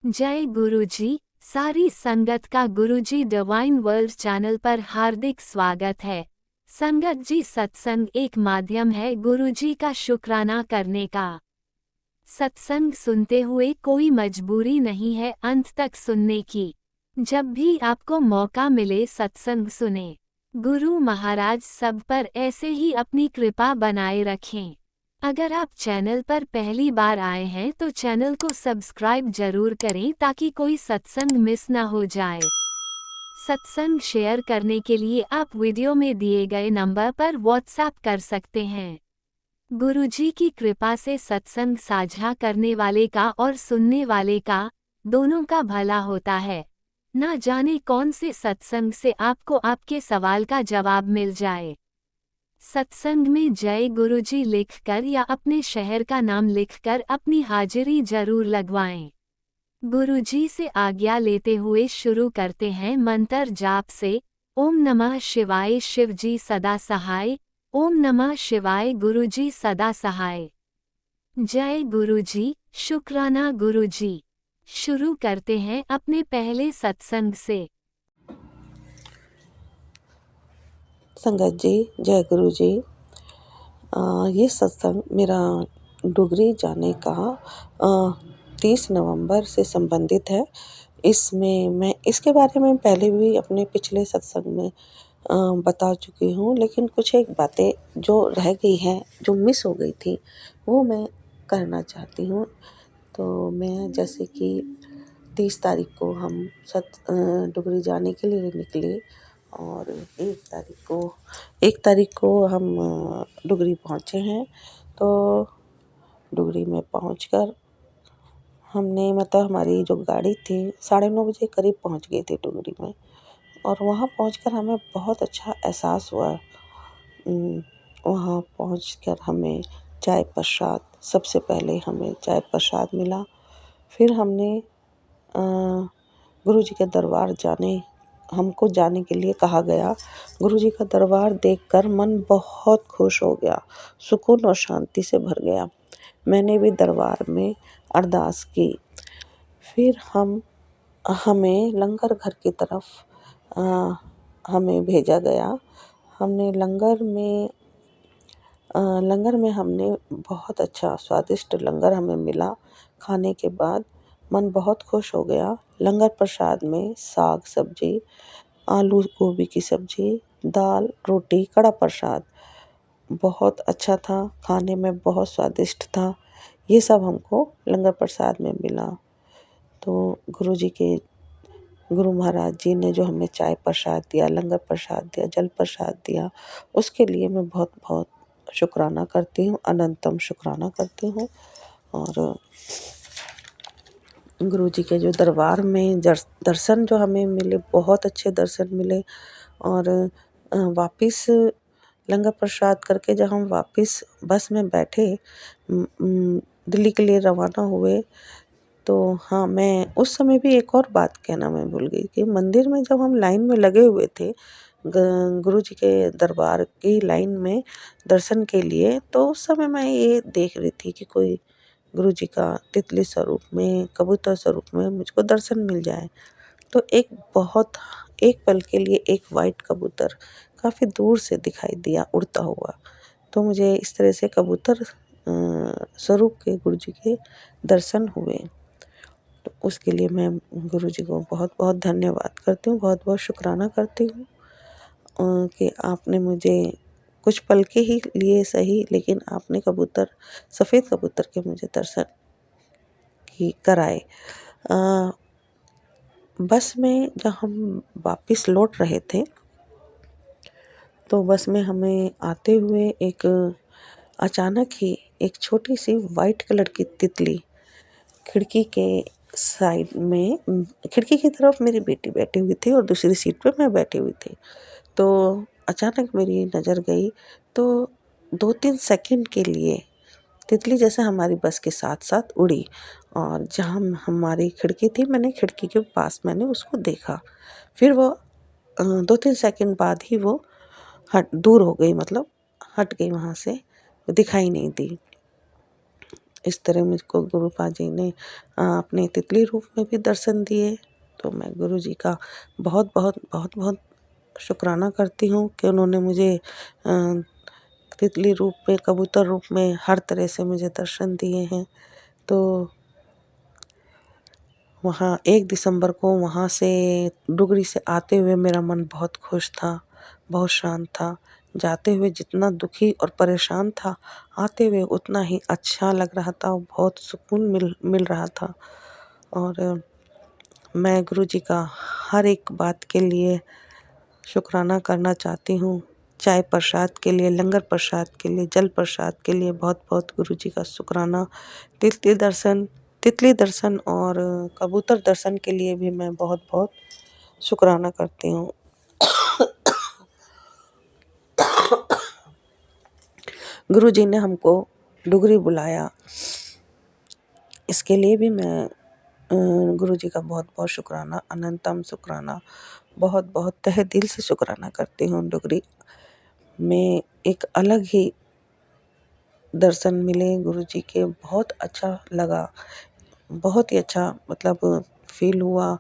जय गुरुजी। सारी संगत का गुरुजी डिवाइन वर्ल्ड चैनल पर हार्दिक स्वागत है। संगत जी, सत्संग एक माध्यम है गुरुजी का शुक्राना करने का। सत्संग सुनते हुए कोई मजबूरी नहीं है अंत तक सुनने की। जब भी आपको मौका मिले सत्संग सुने। गुरु महाराज सब पर ऐसे ही अपनी कृपा बनाए रखें। अगर आप चैनल पर पहली बार आए हैं तो चैनल को सब्सक्राइब जरूर करें ताकि कोई सत्संग मिस ना हो जाए। सत्संग शेयर करने के लिए आप वीडियो में दिए गए नंबर पर व्हाट्सएप कर सकते हैं। गुरुजी की कृपा से सत्संग साझा करने वाले का और सुनने वाले का, दोनों का भला होता है। ना जाने कौन से सत्संग से आपको आपके सवाल का जवाब मिल जाए। सत्संग में जय गुरुजी लिखकर या अपने शहर का नाम लिखकर अपनी हाजिरी जरूर लगवाएं। गुरुजी से आज्ञा लेते हुए शुरू करते हैं मंत्र जाप से। ओम नमः शिवाय शिवजी सदा सहाय। ओम नमः शिवाय गुरुजी सदा सहाय। जय गुरुजी, शुक्राना गुरुजी। शुरू करते हैं अपने पहले सत्संग से। संगत जी, जय गुरु जी। ये सत्संग मेरा डुगरी जाने का 30 नवंबर से संबंधित है। इसमें मैं इसके बारे में पहले भी अपने पिछले सत्संग में बता चुकी हूँ, लेकिन कुछ एक बातें जो रह गई हैं, जो मिस हो गई थी, वो मैं करना चाहती हूँ। तो मैं जैसे कि 30 तारीख को हम डुगरी जाने के लिए निकले और 1 तारीख को हम डुगरी पहुँचे हैं। तो डुगरी में पहुँचकर हमने हमारी जो गाड़ी थी 9:30 बजे करीब पहुँच गई थी डुगरी में। और वहाँ पहुँचकर हमें बहुत अच्छा एहसास हुआ। वहाँ पहुँचकर हमें चाय प्रसाद, सबसे पहले हमें चाय प्रसाद मिला। फिर हमने गुरुजी के दरबार हमको जाने के लिए कहा गया। गुरुजी का दरबार देखकर मन बहुत खुश हो गया, सुकून और शांति से भर गया। मैंने भी दरबार में अरदास की। फिर हमें लंगर घर की तरफ हमें भेजा गया। हमने लंगर में हमने बहुत अच्छा स्वादिष्ट लंगर हमें मिला। खाने के बाद मन बहुत खुश हो गया। लंगर प्रसाद में साग सब्जी, आलू गोभी की सब्जी, दाल रोटी, कड़ा प्रसाद बहुत अच्छा था। खाने में बहुत स्वादिष्ट था। ये सब हमको लंगर प्रसाद में मिला। तो गुरु महाराज जी ने जो हमें चाय प्रसाद दिया, लंगर प्रसाद दिया, जल प्रसाद दिया, उसके लिए मैं बहुत बहुत शुक्राना करती हूँ, अनंतम शुक्राना करती हूँ। और गुरु जी के जो दरबार में दर्शन जो हमें मिले, बहुत अच्छे दर्शन मिले। और वापस लंगर प्रसाद करके जब हम वापस बस में बैठे, दिल्ली के लिए रवाना हुए, तो हाँ, मैं उस समय भी एक और बात कहना मैं भूल गई कि मंदिर में जब हम लाइन में लगे हुए थे, गुरु जी के दरबार की लाइन में दर्शन के लिए, तो उस समय मैं ये देख रही थी कि कोई गुरु जी का तितली स्वरूप में, कबूतर स्वरूप में मुझको दर्शन मिल जाए। तो एक पल के लिए एक वाइट कबूतर काफ़ी दूर से दिखाई दिया उड़ता हुआ। तो मुझे इस तरह से कबूतर स्वरूप के गुरु जी के दर्शन हुए। तो उसके लिए मैं गुरु जी को बहुत बहुत धन्यवाद करती हूँ, बहुत बहुत शुक्राना करती हूँ कि आपने मुझे कुछ पल के ही लिए सही, लेकिन आपने सफ़ेद कबूतर के मुझे दर्शन कराए। बस में जब हम वापस लौट रहे थे, तो बस में हमें आते हुए अचानक ही एक छोटी सी वाइट कलर की तितली खिड़की के साइड में, खिड़की की तरफ मेरी बेटी बैठी हुई थी और दूसरी सीट पे मैं बैठी हुई थी। तो अचानक मेरी नज़र गई, तो 2-3 सेकंड के लिए तितली जैसे हमारी बस के साथ साथ उड़ी और जहाँ हमारी खिड़की थी, मैंने खिड़की के पास उसको देखा। फिर वो 2-3 सेकंड बाद ही वो दूर हो गई, मतलब हट गई, वहाँ से दिखाई नहीं दी। इस तरह मुझको गुरु पाजी ने अपने तितली रूप में भी दर्शन दिए। तो मैं गुरु जी का बहुत बहुत बहुत बहुत शुक्राना करती हूँ कि उन्होंने मुझे तितली रूप में, कबूतर रूप में हर तरह से मुझे दर्शन दिए हैं। तो वहाँ 1 दिसंबर को वहाँ से डुगरी से आते हुए मेरा मन बहुत खुश था, बहुत शांत था। जाते हुए जितना दुखी और परेशान था, आते हुए उतना ही अच्छा लग रहा था और बहुत सुकून मिल रहा था। और मैं गुरु जी का हर एक बात के लिए शुक्राना करना चाहती हूँ। चाय प्रसाद के लिए, लंगर प्रसाद के लिए, जल प्रसाद के लिए बहुत-बहुत गुरु जी का शुक्राना। तितली दर्शन और कबूतर दर्शन के लिए भी मैं बहुत-बहुत शुक्राना करती हूँ। गुरु जी ने हमको डुगरी बुलाया, इसके लिए भी मैं गुरु जी का बहुत-बहुत शुक्राना, अनंतम शुक्राना, बहुत-बहुत तहे दिल से शुक्राना करती हूँ। डुगरी में एक अलग ही दर्शन मिले गुरु जी के, बहुत अच्छा लगा, बहुत ही अच्छा मतलब फ़ील हुआ।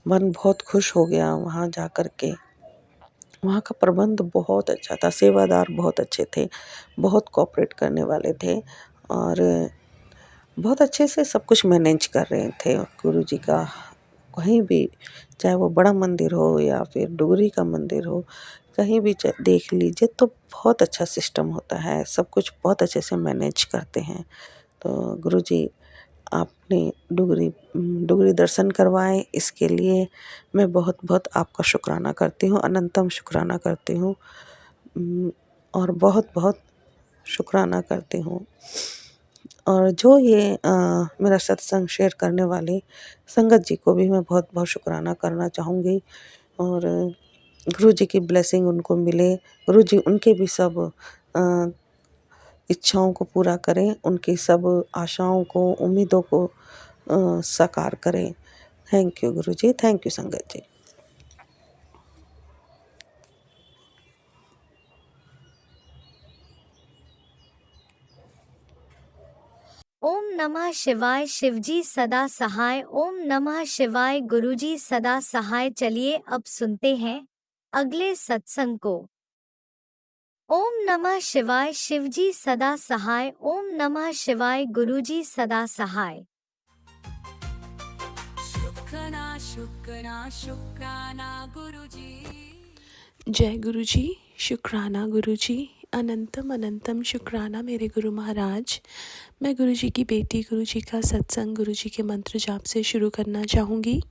मन बहुत खुश हो गया वहाँ जा कर के। वहाँ का प्रबंध बहुत अच्छा था, सेवादार बहुत अच्छे थे, बहुत कोऑपरेट करने वाले थे और बहुत अच्छे से सब कुछ मैनेज कर रहे थे। गुरु जी का कहीं भी, चाहे वो बड़ा मंदिर हो या फिर डुगरी का मंदिर हो, कहीं भी देख लीजिए तो बहुत अच्छा सिस्टम होता है, सब कुछ बहुत अच्छे से मैनेज करते हैं। तो गुरु जी आपने डुगरी दर्शन करवाए, इसके लिए मैं बहुत-बहुत आपका शुक्राना करती हूँ, अनंतम शुक्राना करती हूँ और बहुत-बहुत शुक्राना करती हूँ। और जो ये मेरा सत्संग शेयर करने वाले संगत जी को भी मैं बहुत-बहुत शुक्राना करना चाहूँगी और गुरु जी की ब्लेसिंग उनको मिले, गुरु जी उनके भी सब इच्छाओं को पूरा करें, उनकी सब आशाओं को, उम्मीदों को साकार करें। Thank you Guru ji, thank you संगत जी। ओम नमः शिवाय। शिवजी सदा सहाय। ओम नमः शिवाय। गुरुजी सदा सहाय। चलिए अब सुनते हैं अगले सत्संग को। ओम नमः शिवाय। शिवजी सदा सहाय। ओम नमः शिवाय। गुरुजी सदा सहाय। शुक्राना शुक्राना शुक्राना गुरुजी। जय गुरु जी, शुक्राना गुरु जी, अनंतम अनंतम शुक्राना मेरे गुरु महाराज। मैं गुरु जी की बेटी, गुरु जी का सत्संग गुरु जी के मंत्र जाप से शुरू करना चाहूँगी।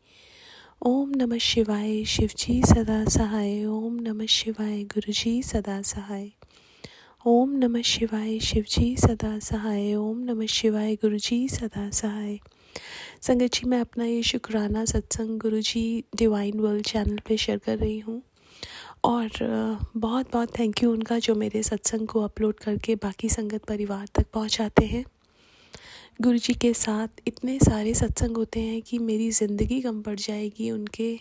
ओम नमः शिवाय। शिवजी सदा सहाय। ओम नमः शिवाय। गुरु जी सदा सहाय। ओम नमः शिवाय। शिवजी सदा सहाय। ओम नमः शिवाय। गुरु जी सदा सहाय। संगत जी, मैं अपना ये शुक्राना सत्संग गुरु जी डिवाइन वर्ल्ड चैनल पे शेयर कर रही हूँ और बहुत बहुत थैंक यू उनका जो मेरे सत्संग को अपलोड करके बाकी संगत परिवार तक पहुँचाते हैं। गुरु जी के साथ इतने सारे सत्संग होते हैं कि मेरी ज़िंदगी कम पड़ जाएगी उनके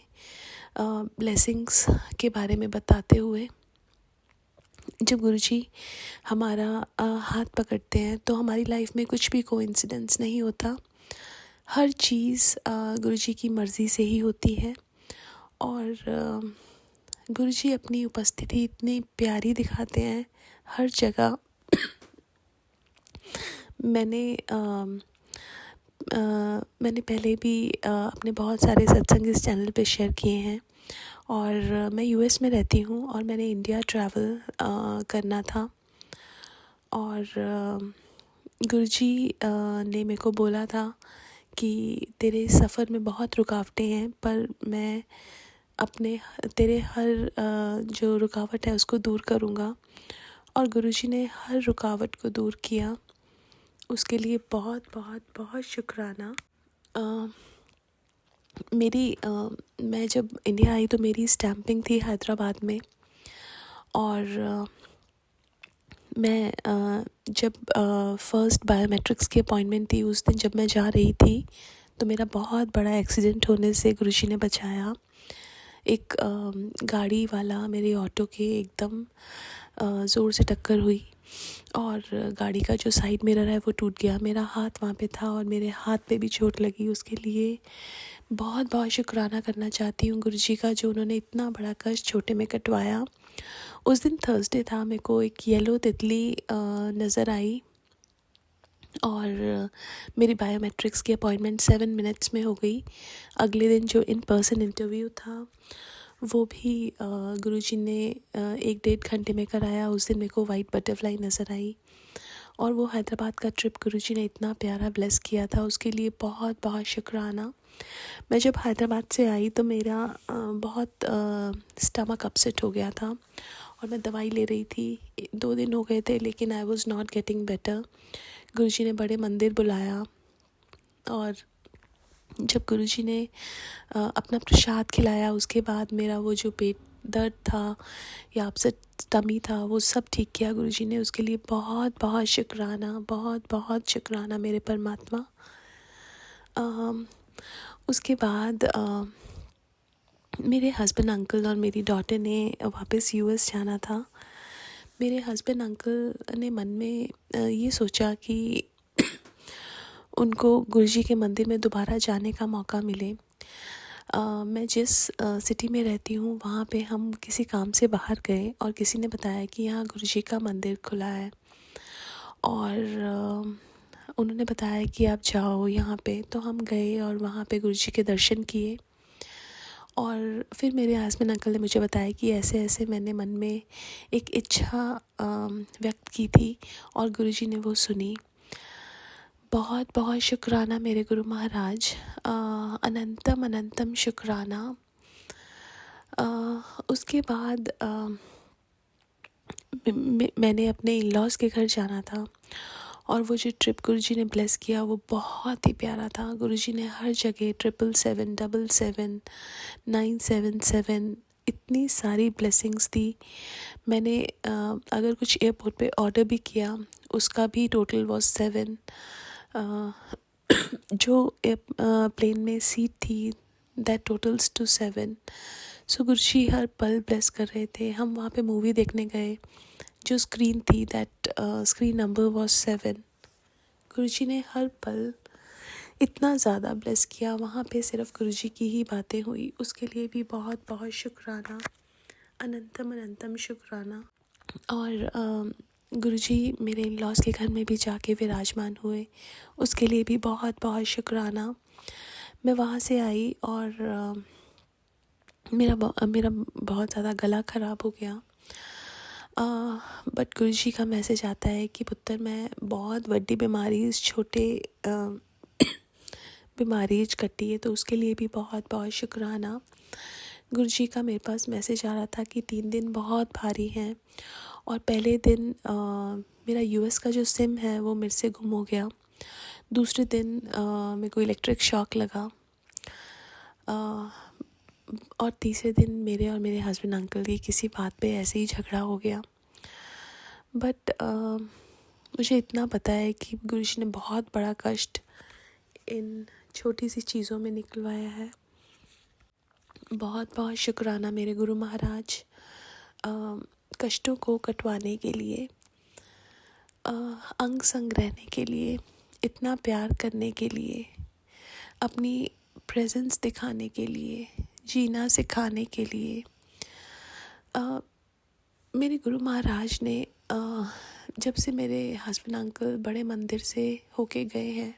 ब्लेसिंग्स के बारे में बताते हुए। जब गुरु जी हमारा हाथ पकड़ते हैं तो हमारी लाइफ में कुछ भी कोइंसिडेंस नहीं होता, हर चीज़ गुरु जी की मर्ज़ी से ही होती है। और गुरु जी अपनी उपस्थिति इतनी प्यारी दिखाते हैं हर जगह। मैंने पहले भी अपने बहुत सारे सत्संग इस चैनल पे शेयर किए हैं और मैं यूएस में रहती हूँ और मैंने इंडिया ट्रैवल करना था और गुरु जी ने मेरे को बोला था कि तेरे सफ़र में बहुत रुकावटें हैं, पर मैं तेरे हर जो रुकावट है उसको दूर करूँगा। और गुरुजी ने हर रुकावट को दूर किया, उसके लिए बहुत बहुत बहुत शुक्राना। मैं जब इंडिया आई तो मेरी स्टैंपिंग थी हैदराबाद में और मैं जब फ़र्स्ट बायोमेट्रिक्स की अपॉइंटमेंट थी, उस दिन जब मैं जा रही थी तो मेरा बहुत बड़ा एक्सीडेंट होने से गुरुजी ने बचाया। एक गाड़ी वाला मेरे ऑटो के एकदम ज़ोर से टक्कर हुई और गाड़ी का जो साइड मिरर है वो टूट गया। मेरा हाथ वहाँ पे था और मेरे हाथ पे भी चोट लगी। उसके लिए बहुत बहुत शुक्राना करना चाहती हूँ गुरुजी का, जो उन्होंने इतना बड़ा कष्ट छोटे में कटवाया। उस दिन थर्सडे था, मेरे को एक येलो तितली नज़र आई और मेरी बायोमेट्रिक्स की अपॉइंटमेंट 7 मिनट्स में हो गई। अगले दिन जो इन पर्सन इंटरव्यू था वो भी गुरुजी ने 1-1.5 घंटे में कराया। उस दिन मेरे को वाइट बटरफ्लाई नज़र आई। और वो हैदराबाद का ट्रिप गुरुजी ने इतना प्यारा ब्लेस किया था, उसके लिए बहुत बहुत शुक्राना। मैं जब हैदराबाद से आई तो मेरा बहुत स्टमक अपसेट हो गया था और मैं दवाई ले रही थी। 2 दिन हो गए थे लेकिन I was not getting better. गुरुजी ने बड़े मंदिर बुलाया और जब गुरुजी ने अपना प्रसाद खिलाया उसके बाद मेरा वो जो पेट दर्द था या अपसेट टमी था वो सब ठीक किया गुरुजी ने। उसके लिए बहुत बहुत शुक्राना, बहुत बहुत शुक्राना मेरे परमात्मा। उसके बाद मेरे हस्बैंड अंकल और मेरी डॉटर ने वापस यूएस जाना था। मेरे हस्बैंड अंकल ने मन में ये सोचा कि उनको गुरुजी के मंदिर में दोबारा जाने का मौका मिले। मैं जिस सिटी में रहती हूँ वहाँ पे हम किसी काम से बाहर गए और किसी ने बताया कि यहाँ गुरुजी का मंदिर खुला है और उन्होंने बताया कि आप जाओ यहाँ पे। तो हम गए और वहाँ पे गुरुजी के दर्शन किए और फिर मेरे हस्बैंड अंकल ने मुझे बताया कि ऐसे ऐसे मैंने मन में एक इच्छा व्यक्त की थी और गुरुजी ने वो सुनी। बहुत बहुत शुक्राना मेरे गुरु महाराज, अनंतम अनंतम शुक्राना। उसके बाद मैंने अपने इन-लॉज़ के घर जाना था और वो जो ट्रिप गुरुजी ने ब्लेस किया वो बहुत ही प्यारा था। गुरुजी ने हर जगह 777, 77, 977 इतनी सारी ब्लेसिंग्स दी। मैंने अगर कुछ एयरपोर्ट पे ऑर्डर भी किया उसका भी टोटल वॉज 7। जो प्लेन में सीट थी दैट टोटल्स टू 7। सो गुरुजी हर पल ब्लेस कर रहे थे। हम वहाँ पे मूवी देखने गए, जो स्क्रीन थी दैट स्क्रीन नंबर वॉज 7। गुरुजी ने हर पल इतना ज़्यादा ब्लेस किया। वहाँ पे सिर्फ गुरुजी की ही बातें हुई, उसके लिए भी बहुत बहुत शुक्राना, अनंतम अनंतम शुक्राना। और गुरुजी मेरे इन-लॉज़ के घर में भी जाके विराजमान हुए, उसके लिए भी बहुत बहुत शुक्राना। मैं वहाँ से आई और मेरा बहुत ज़्यादा गला ख़राब हो गया। बट गुरुजी का मैसेज आता है कि पुत्र मैं बहुत बड़ी बीमारी इस छोटे बीमारी कटी है, तो उसके लिए भी बहुत बहुत शुक्राना। गुरुजी का मेरे पास मैसेज आ रहा था कि 3 दिन बहुत भारी हैं और पहले दिन मेरा यूएस का जो सिम है वो मेरे से गुम हो गया। दूसरे दिन मेरे को इलेक्ट्रिक शॉक लगा और तीसरे दिन मेरे और मेरे हस्बैंड अंकल की किसी बात पे ऐसे ही झगड़ा हो गया। बट मुझे इतना पता है कि गुरुजी ने बहुत बड़ा कष्ट इन छोटी सी चीज़ों में निकलवाया है। बहुत बहुत शुक्राना मेरे गुरु महाराज, कष्टों को कटवाने के लिए, अंग संग रहने के लिए, इतना प्यार करने के लिए, अपनी प्रेजेंस दिखाने के लिए, जीना सिखाने के लिए। मेरे गुरु महाराज ने जब से मेरे हस्बैंड अंकल बड़े मंदिर से होके गए हैं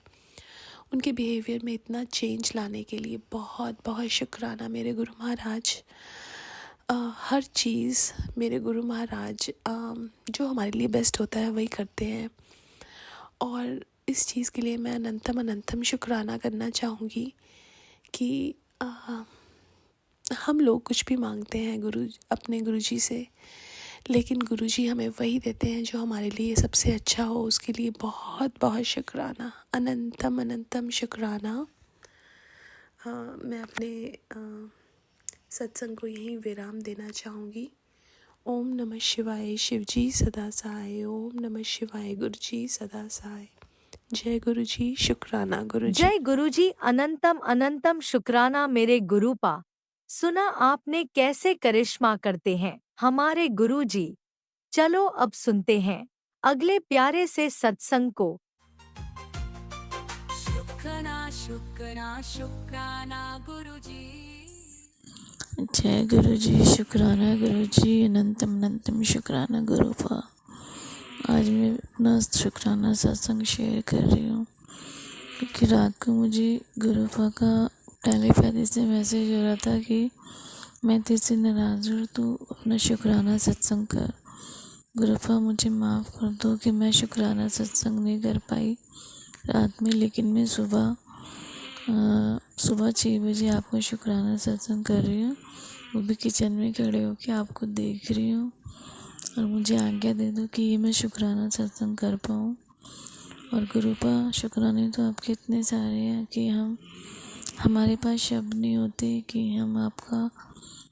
उनके बिहेवियर में इतना चेंज लाने के लिए बहुत बहुत शुक्राना मेरे गुरु महाराज। हर चीज़ मेरे गुरु महाराज जो हमारे लिए बेस्ट होता है वही करते हैं और इस चीज़ के लिए मैं अनंतम अनंतम शुक्राना करना चाहूँगी कि हम लोग कुछ भी मांगते हैं अपने गुरुजी से, लेकिन गुरुजी हमें वही देते हैं जो हमारे लिए सबसे अच्छा हो। उसके लिए बहुत बहुत शुक्राना, अनंतम अनंतम शुक्राना। मैं अपने सत्संग को यहीं विराम देना चाहूँगी। ओम नमः शिवाय, शिवजी सदा सहाय। ओम नमः शिवाय, गुरुजी सदा सहाय। जय गुरुजी, शुक्राना गुरुजी। जय गुरुजी, अनंतम अनंतम शुक्राना मेरे गुरुपा। सुना आपने कैसे करिश्मा करते हैं हमारे गुरुजी। चलो अब सुनते हैं अगले प्यारे से सत्संग को। शुक्राना शुक्राना शुक्राना गुरुजी। जय गुरु जी, शुक्राना गुरु जी, अनंतम अनंतम शुक्राना गुरुपा। आज मैं अपना शुक्राना सत्संग शेयर कर रही हूँ क्योंकि रात को मुझे गुरुपा का टेलीपैथी से मैसेज हो रहा था कि मैं तेरे नाराज़ हूँ, तू अपना शुक्राना सत्संग कर। गुरुपा मुझे माफ़ कर दो कि मैं शुक्राना सत्संग नहीं कर पाई रात में, लेकिन मैं सुबह 6 बजे आपका शुक्राना सत्संग कर रही हूँ, वो भी किचन में खड़े होकर आपको देख रही हूँ। और मुझे आज्ञा दे दो कि ये मैं शुक्राना सत्संग कर पाऊँ। और गुरुपा, शुक्राने तो आपके इतने सारे हैं कि हमारे पास शब्द नहीं होते कि हम आपका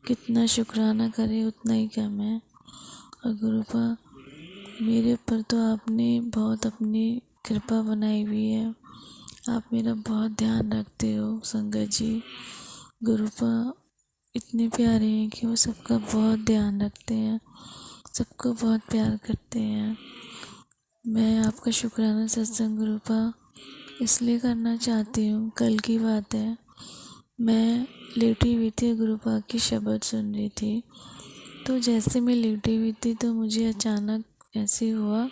कितना शुक्राना करें, उतना ही कम है। और गुरुपा, मेरे ऊपर तो आपने बहुत अपनी कृपा बनाई हुई है, आप मेरा बहुत ध्यान रखते हो संगत जी। गुरुपा इतने प्यारे हैं कि वो सबका बहुत ध्यान रखते हैं, सबको बहुत प्यार करते हैं। मैं आपका शुक्राना सत्संग गुरुपा इसलिए करना चाहती हूँ, कल की बात है, मैं लेटी हुई थी, गुरुपा की शब्द सुन रही थी। तो जैसे मैं लेटी हुई थी तो मुझे अचानक ऐसे हुआ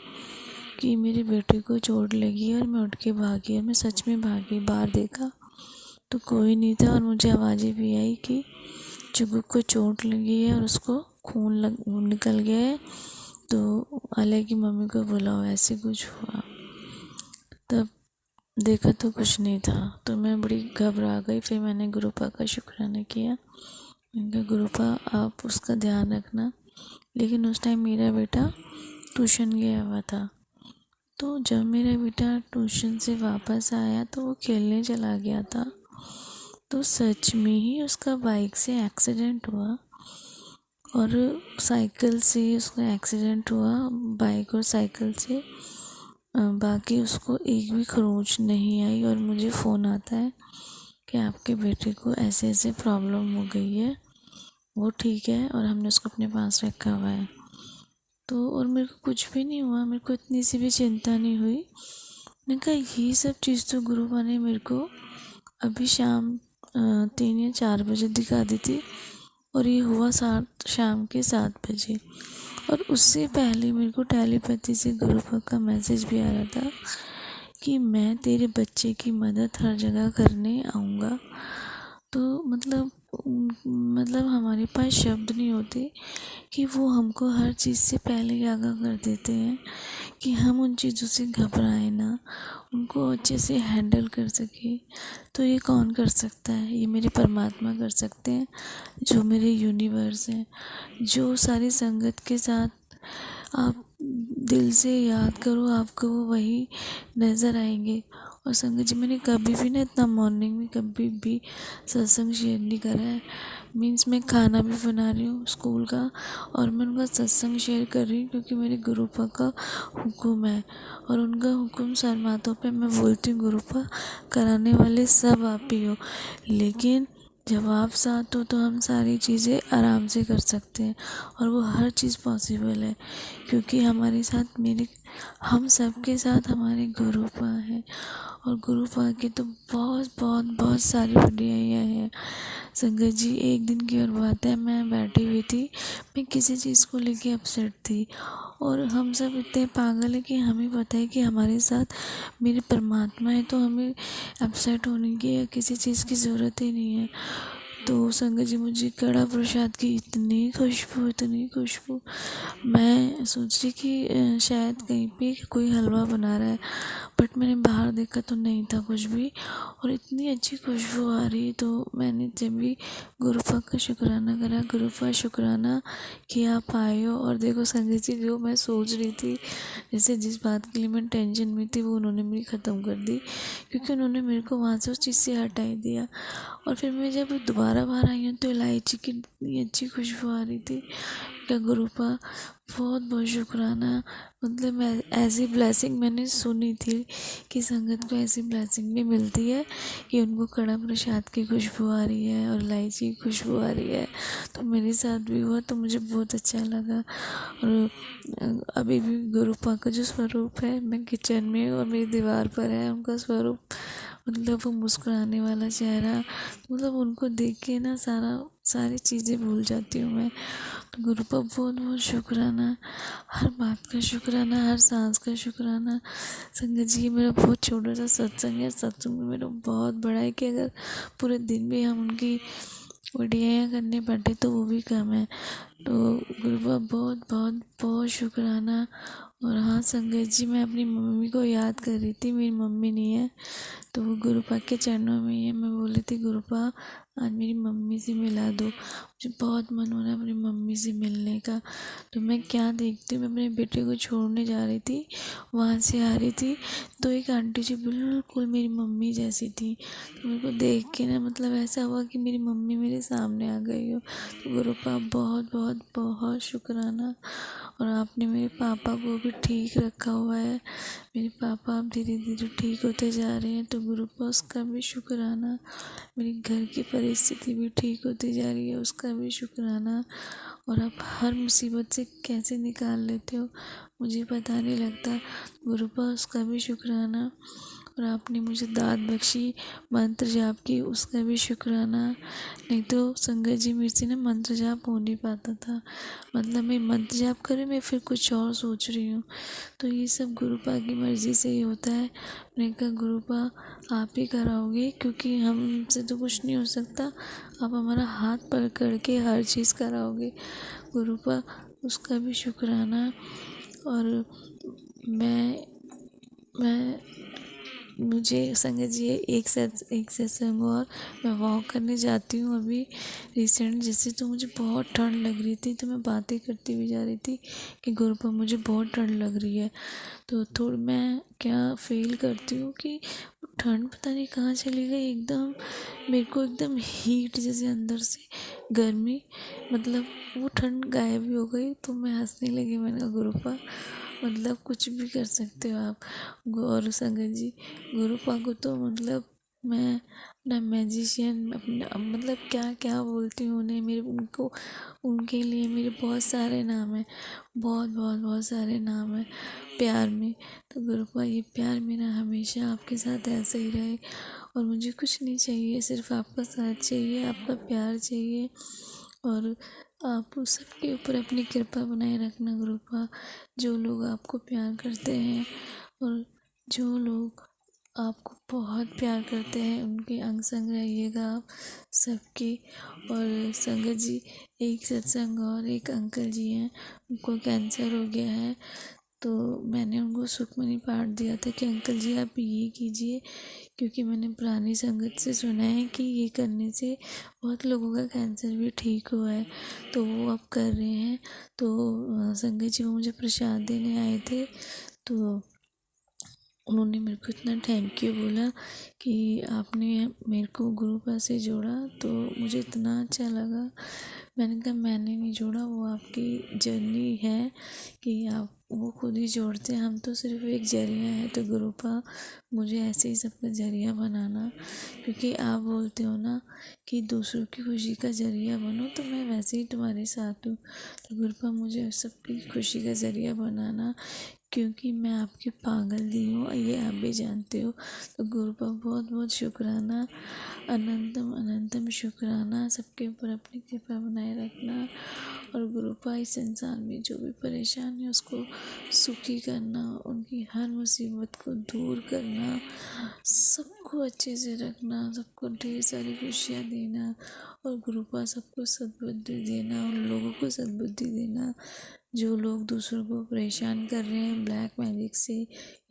कि मेरे बेटे को चोट लगी और मैं उठ के भागी। और मैं सच में भागी, बाहर देखा तो कोई नहीं था और मुझे आवाज़ें भी आई कि चुगुक को चोट लगी है और उसको खून निकल गया है, तो आलिया की मम्मी को बुलाओ, ऐसे कुछ हुआ। तब देखा तो कुछ नहीं था, तो मैं बड़ी घबरा गई। फिर मैंने गुरुपा का शुक्राना किया, मैंने कहा गुरुपा आप उसका ध्यान रखना। लेकिन उस टाइम मेरा बेटा ट्यूशन गया हुआ था। तो जब मेरा बेटा ट्यूशन से वापस आया तो वो खेलने चला गया था, तो सच में ही उसका बाइक से एक्सीडेंट हुआ और साइकिल से उसका एक्सीडेंट हुआ, बाइक और साइकिल से। बाकी उसको एक भी खरोंच नहीं आई। और मुझे फ़ोन आता है कि आपके बेटे को ऐसे ऐसे प्रॉब्लम हो गई है, वो ठीक है और हमने उसको अपने पास रखा हुआ है। तो और मेरे को कुछ भी नहीं हुआ, मेरे को इतनी सी भी चिंता नहीं हुई। मैंने कहा ये सब चीज़ तो गुरुपा ने मेरे को अभी शाम 3 या 4 बजे दिखा दी थी और ये हुआ शाम के 7 बजे। और उससे पहले मेरे को टेलीपैथी से गुरुपा का मैसेज भी आ रहा था कि मैं तेरे बच्चे की मदद हर जगह करने आऊँगा। तो मतलब हमारे पास शब्द नहीं होते कि वो हमको हर चीज़ से पहले आगाह कर देते हैं कि हम उन चीज़ों से घबराएं ना, उनको अच्छे से हैंडल कर सके। तो ये कौन कर सकता है? ये मेरे परमात्मा कर सकते हैं, जो मेरे यूनिवर्स हैं, जो सारी संगत के साथ आप दिल से याद करो, आपको वो वही नज़र आएंगे। और संगत जी, मैंने कभी भी ना इतना मॉर्निंग में कभी भी सत्संग शेयर नहीं करा है। मीन्स मैं खाना भी बना रही हूँ स्कूल का और मैं उनका सत्संग शेयर कर रही हूँ क्योंकि मेरे गुरुपा का हुक्म है और उनका हुक्म सर माथों पे मैं बोलती हूँ गुरुपा कराने वाले सब आप ही हो। लेकिन जब आप साथ हो तो हम सारी चीज़ें आराम से कर सकते हैं और वो हर चीज़ पॉसिबल है क्योंकि हमारे साथ हम सबके साथ हमारे गुरुपा हैं। और गुरुपा के तो बहुत बहुत बहुत सारी बढ़ियाइयाँ हैं। संगत जी, एक दिन की और बात है, मैं बैठी हुई थी, मैं किसी चीज़ को लेके अपसेट थी और हम सब इतने पागल हैं कि हमें पता है कि हमारे साथ मेरे परमात्मा है, तो हमें अपसेट होने की या किसी चीज़ की ज़रूरत ही नहीं है। तो संगत जी, मुझे कड़ा प्रसाद की इतनी खुशबू, मैं सोच रही कि शायद कहीं पे कोई हलवा बना रहा है, बट मैंने बाहर देखा तो नहीं था कुछ भी और इतनी अच्छी खुशबू आ रही। तो मैंने जब भी गुरुपा का शुक्राना करा, गुरुपा शुक्राना कि आप आए हो। और देखो संगत जी, जो मैं सोच रही थी, जैसे जिस बात के लिए मैं टेंशन में थी, वो उन्होंने मेरी ख़त्म कर दी क्योंकि उन्होंने मेरे को वहाँ से उस चीज़ से हटा ही दिया। और फिर मैं जब दोबारा दोबारा बाहर आई हूँ तो इलायची की इतनी अच्छी खुशबू आ रही थी। क्या गुरुपा बहुत बहुत शुक्राना। मतलब मैं ऐसी ब्लेसिंग मैंने सुनी थी कि संगत को ऐसी ब्लेसिंग भी मिलती है कि उनको कड़ा प्रसाद की खुशबू आ रही है और इलायची की खुशबू आ रही है। तो मेरे साथ भी हुआ तो मुझे बहुत अच्छा लगा। और अभी भी गुरुपा का जो स्वरूप है, मैं किचन में और मेरी दीवार पर है उनका स्वरूप, मतलब वो मुस्कुराने वाला चेहरा, मतलब उनको देख के ना सारी चीज़ें भूल जाती हूँ मैं। तो गुरुपा बहुत बहुत शुक्राना, हर बात का शुक्राना, हर सांस का शुक्राना। संगत जी, ये मेरा बहुत छोटा सा सत्संग है। सत्संग में मेरा बहुत बड़ा है कि अगर पूरे दिन भी हम उनकी बढ़िया करने पड़े तो वो भी कम है। तो गुरुपा बहुत बहुत बहुत शुक्राना। और हाँ संगत जी, मैं अपनी मम्मी को याद कर रही थी, मेरी मम्मी नहीं है तो वो गुरुपा के चरणों में ही है। मैं बोली थी गुरुपा आज मेरी मम्मी से मिला दो, मुझे बहुत मन हो रहा है अपनी मम्मी से मिलने का। तो मैं क्या देखती हूँ, मैं अपने बेटे को छोड़ने जा रही थी, वहाँ से आ रही थी तो एक आंटी जी बिल्कुल मेरी मम्मी जैसी थी। तो मेरे को देख के ना मतलब ऐसा हुआ कि मेरी मम्मी मेरे सामने आ गई हो। तो गुरुपा बहुत बहुत बहुत शुक्राना। और आपने मेरे पापा को भी ठीक रखा हुआ है, मेरे पापा अब धीरे धीरे ठीक होते जा रहे हैं। तो गुरुपा उसका भी शुक्राना। मेरे घर की परिस्थिति भी ठीक होती जा रही है, उसका भी शुक्राना। और आप हर मुसीबत से कैसे निकाल लेते हो मुझे पता नहीं लगता, गुरुपा उसका भी शुक्राना। और आपने मुझे दाद बख्शी मंत्र जाप की, उसका भी शुक्राना। नहीं तो संगत जी मेरे से ना मंत्र जाप हो नहीं पाता था, मतलब मैं मंत्र जाप करे मैं फिर कुछ और सोच रही हूँ। तो ये सब गुरुपा की मर्ज़ी से ही होता है। मैंने कहा गुरुपा आप ही कराओगे क्योंकि हमसे तो कुछ नहीं हो सकता, आप हमारा हाथ पकड़ के हर चीज़ कराओगे। गुरुपा उसका भी शुक्राना। और मैं मुझे संगत जी एक सत्संग और मैं वॉक करने जाती हूँ अभी रिसेंट। जैसे तो मुझे बहुत ठंड लग रही थी तो मैं बातें करती हुई जा रही थी कि गुरुपा मुझे बहुत ठंड लग रही है। तो थोड़ी मैं क्या फील करती हूँ कि वो ठंड पता नहीं कहाँ चली गई, एकदम मेरे को एकदम हीट जैसे अंदर से गर्मी, मतलब वो ठंड गायब ही हो गई। तो मैं हंसने लगी, मैंने कहा गुरुपा मतलब कुछ भी कर सकते हो आप। और संगत जी गुरुपा को तो मतलब मैं अपना मैजिशियन अपना मतलब क्या क्या बोलती हूँ उन्हें, मेरे उनको उनके लिए मेरे बहुत सारे नाम हैं, बहुत बहुत बहुत सारे नाम हैं प्यार में। तो गुरुपा ये प्यार मेरा हमेशा आपके साथ ऐसे ही रहे और मुझे कुछ नहीं चाहिए, सिर्फ आपका साथ चाहिए, आपका प्यार चाहिए। और आप उस सबके ऊपर अपनी कृपा बनाए रखना गुरुपा। जो लोग आपको प्यार करते हैं और जो लोग आपको बहुत प्यार करते हैं उनके अंग संग रहिएगा आप सबके। और संगत जी एक सत्संग और एक अंकल जी हैं, उनको कैंसर हो गया है। तो मैंने उनको सुखमनी पाठ दिया था कि अंकल जी आप ये कीजिए, क्योंकि मैंने पुरानी संगत से सुना है कि ये करने से बहुत लोगों का कैंसर भी ठीक हुआ है। तो वो अब कर रहे हैं। तो संगत जी वो मुझे प्रसाद देने आए थे तो उन्होंने मेरे को इतना थैंक यू बोला कि आपने मेरे को गुरुपा से जोड़ा, तो मुझे इतना अच्छा लगा। मैंने कहा मैंने नहीं जोड़ा, वो आपकी जर्नी है कि आप वो खुद ही जोड़ते हैं, हम तो सिर्फ एक जरिया है। तो गुरुपा मुझे ऐसे ही सबका जरिया बनाना, क्योंकि आप बोलते हो ना कि दूसरों की खुशी का जरिया बनो, तो मैं वैसे ही तुम्हारे साथ हूँ। तो गुरुपा मुझे सबकी खुशी का जरिया बनाना, क्योंकि मैं आपकी पागल दी हूँ, ये आप भी जानते हो। तो गुरुपा बहुत बहुत शुक्राना, अनंतम अनंतम शुक्राना। सबके ऊपर अपनी कृपा बनाए रखना। और गुरुपा इस संसार में जो भी परेशान है उसको सुखी करना, उनकी हर मुसीबत को दूर करना, सबको अच्छे से रखना, सबको ढेर सारी खुशियाँ देना। और गुरुपा सबको सद्बुद्धि देना, उन लोगों को सद्बुद्धि देना जो लोग दूसरों को परेशान कर रहे हैं ब्लैक मैजिक से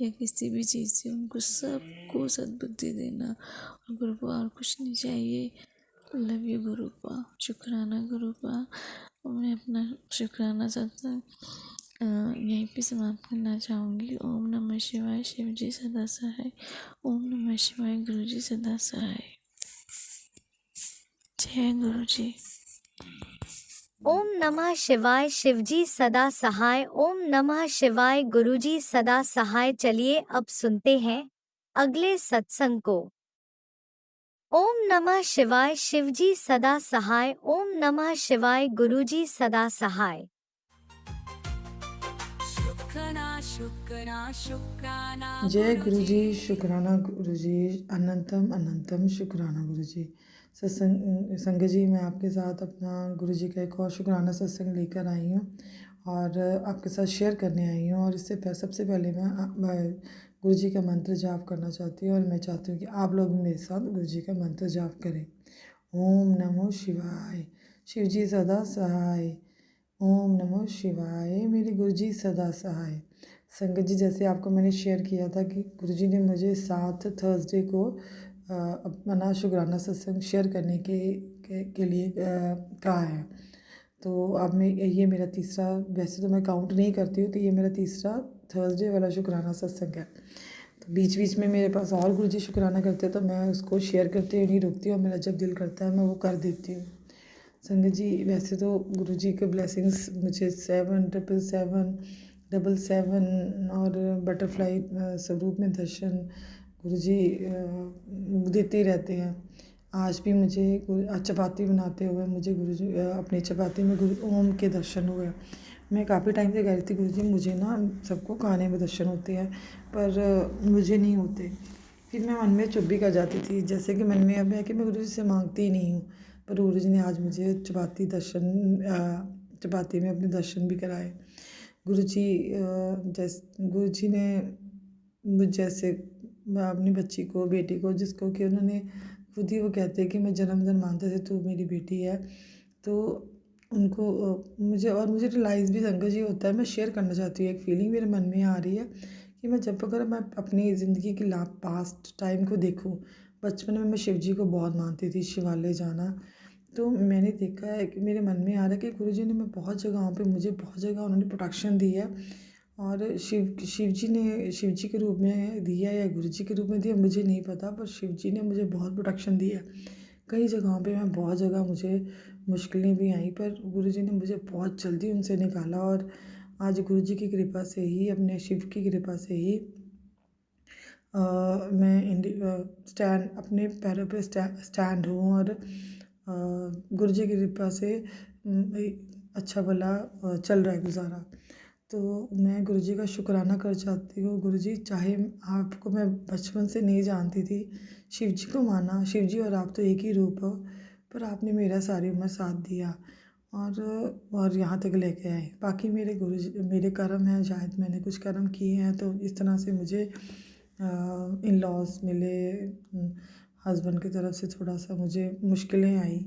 या किसी भी चीज़ से, उनको सबको सद्बुद्धि देना। और गुरुपा और कुछ नहीं चाहिए। लव यू गुरुपा, शुक्राना गुरुपा। और मैं अपना शुक्राना सत्संग यहीं पे समाप्त करना चाहूँगी। ओम नमः शिवाय, शिव जी सदा सहाय। ओम नमः शिवाय, गुरु जी सदा सहाय। जय गुरु जी। ओम नमः शिवाय। शिवजी सदा सहाय। ओम नमः शिवाय। गुरुजी सदा सहाय। चलिए अब सुनते हैं अगले सत्संग को। ओम नमः शिवाय। शिवजी सदा सहाय। ओम नमः शिवाय। गुरुजी सदा सहाय। शुक्राना जय गुरु जी, गुरुजी शुक्राना गुरु जी, अनंतम अनंतम शुक्राना गुरु जी। सत्संग संग जी, मैं आपके साथ अपना गुरु जी का एक और शुक्राना सत्संग लेकर आई हूँ और आपके साथ शेयर करने आई हूँ। और सबसे पहले मैं गुरु जी का मंत्र जाप करना चाहती हूँ और मैं चाहती हूँ कि आप लोग भी मेरे साथ गुरु जी का मंत्र जाप करें। ओम नमो शिवाय। शिव जी सदा सहाय। ओम नमो शिवाय। मेरे गुरु जी सदा सहाय। संगत जी, जैसे आपको मैंने शेयर किया था कि गुरुजी ने मुझे 7 थर्सडे को अपना शुक्राना सत्संग शेयर करने के लिए कहा है। तो अब ये मेरा तीसरा, वैसे तो मैं काउंट नहीं करती हूँ, तो ये मेरा तीसरा थर्सडे वाला शुक्राना सत्संग है। तो बीच बीच में मेरे पास और गुरुजी शुक्राना करते हैं तो मैं उसको शेयर करती हुई नहीं रुकती, और मेरा जब दिल करता है मैं वो कर देती हूँ। संगत जी, वैसे तो गुरुजी के ब्लेसिंग्स मुझे 777 और बटरफ्लाई स्वरूप में दर्शन गुरुजी देते ही रहते हैं। आज भी मुझे चपाती बनाते हुए मुझे गुरुजी अपनी चपाती में गुरु ओम के दर्शन हुए। मैं काफ़ी टाइम से कह रही थी गुरुजी मुझे ना, सबको खाने में दर्शन होते हैं पर मुझे नहीं होते। फिर मैं मन में चुप भी कर जाती थी, जैसे कि मन में अब है कि मैं गुरुजी से मांगती ही नहीं हूँ। पर गुरुजी ने आज मुझे चपाती में अपने दर्शन भी कराए। गुरुजी गुरुजी ने मुझ जैसे अपनी बच्ची को, बेटी को, जिसको कि उन्होंने खुद ही वो कहते हैं कि मैं जन्मदिन मानते थे तू मेरी बेटी है, तो उनको मुझे रियलाइज़ भी संगत जी होता है। मैं शेयर करना चाहती हूँ, एक फीलिंग मेरे मन में आ रही है कि अगर मैं अपनी ज़िंदगी की पास्ट टाइम को देखूँ, बचपन में मैं शिव जी को बहुत मानती थी, शिवालय जाना। तो मैंने देखा है कि मेरे मन में आ रहा है कि गुरुजी ने बहुत जगह उन्होंने प्रोटेक्शन दी है। और शिव जी के रूप में दिया या गुरु जी के रूप में दिया मुझे नहीं पता, पर शिव जी ने मुझे बहुत प्रोटेक्शन दी है। कई जगहों पे मैं बहुत जगह मुझे मुश्किलें भी आई, पर गुरु जी ने मुझे बहुत जल्दी उनसे निकाला। और आज गुरु जी की कृपा से ही, अपने शिव की कृपा से ही मैं अपने पैरों पे स्टैंड हूँ। और गुरु जी की कृपा से अच्छा भला चल रहा है गुजारा। तो मैं गुरु जी का शुक्राना कर चाहती हूँ। गुरु जी, चाहे आपको मैं बचपन से नहीं जानती थी, शिव जी को माना, शिव जी और आप तो एक ही रूप हो, पर आपने मेरा सारी उम्र साथ दिया और यहाँ तक लेके आए। बाकी मेरे कर्म हैं, शायद मैंने कुछ कर्म किए हैं तो इस तरह से मुझे इन लॉज मिले, हस्बैंड की तरफ से थोड़ा सा मुझे मुश्किलें आई।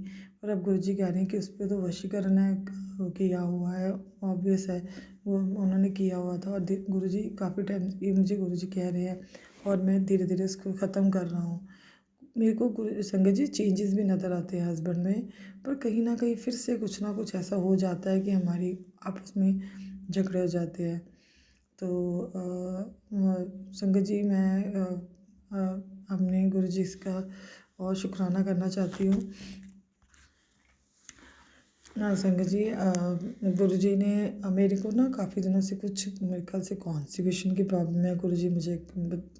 पर अब गुरु जी कह रहे हैं कि उस पर तो वशीकरण है, किया हुआ है, ऑब्वियस है, वो उन्होंने किया हुआ था। और गुरु जी काफ़ी टाइम ये मुझे गुरु जी कह रहे हैं और मैं धीरे धीरे इसको ख़त्म कर रहा हूँ। मेरे को संगत जी चेंजेस भी नज़र आते हैं हस्बैंड में, पर कहीं ना कहीं फिर से कुछ ना कुछ ऐसा हो जाता है कि हमारी आपस में झगड़े हो जाते हैं। तो संगत जी, मैं अपने गुरु जी का और शुक्राना करना चाहती हूँ। संगत जी, गुरु जी ने मेरे को ना काफ़ी दिनों से कुछ मेरे ख्याल से कॉन्स्टिपेशन की प्रॉब्लम है, गुरु जी मुझे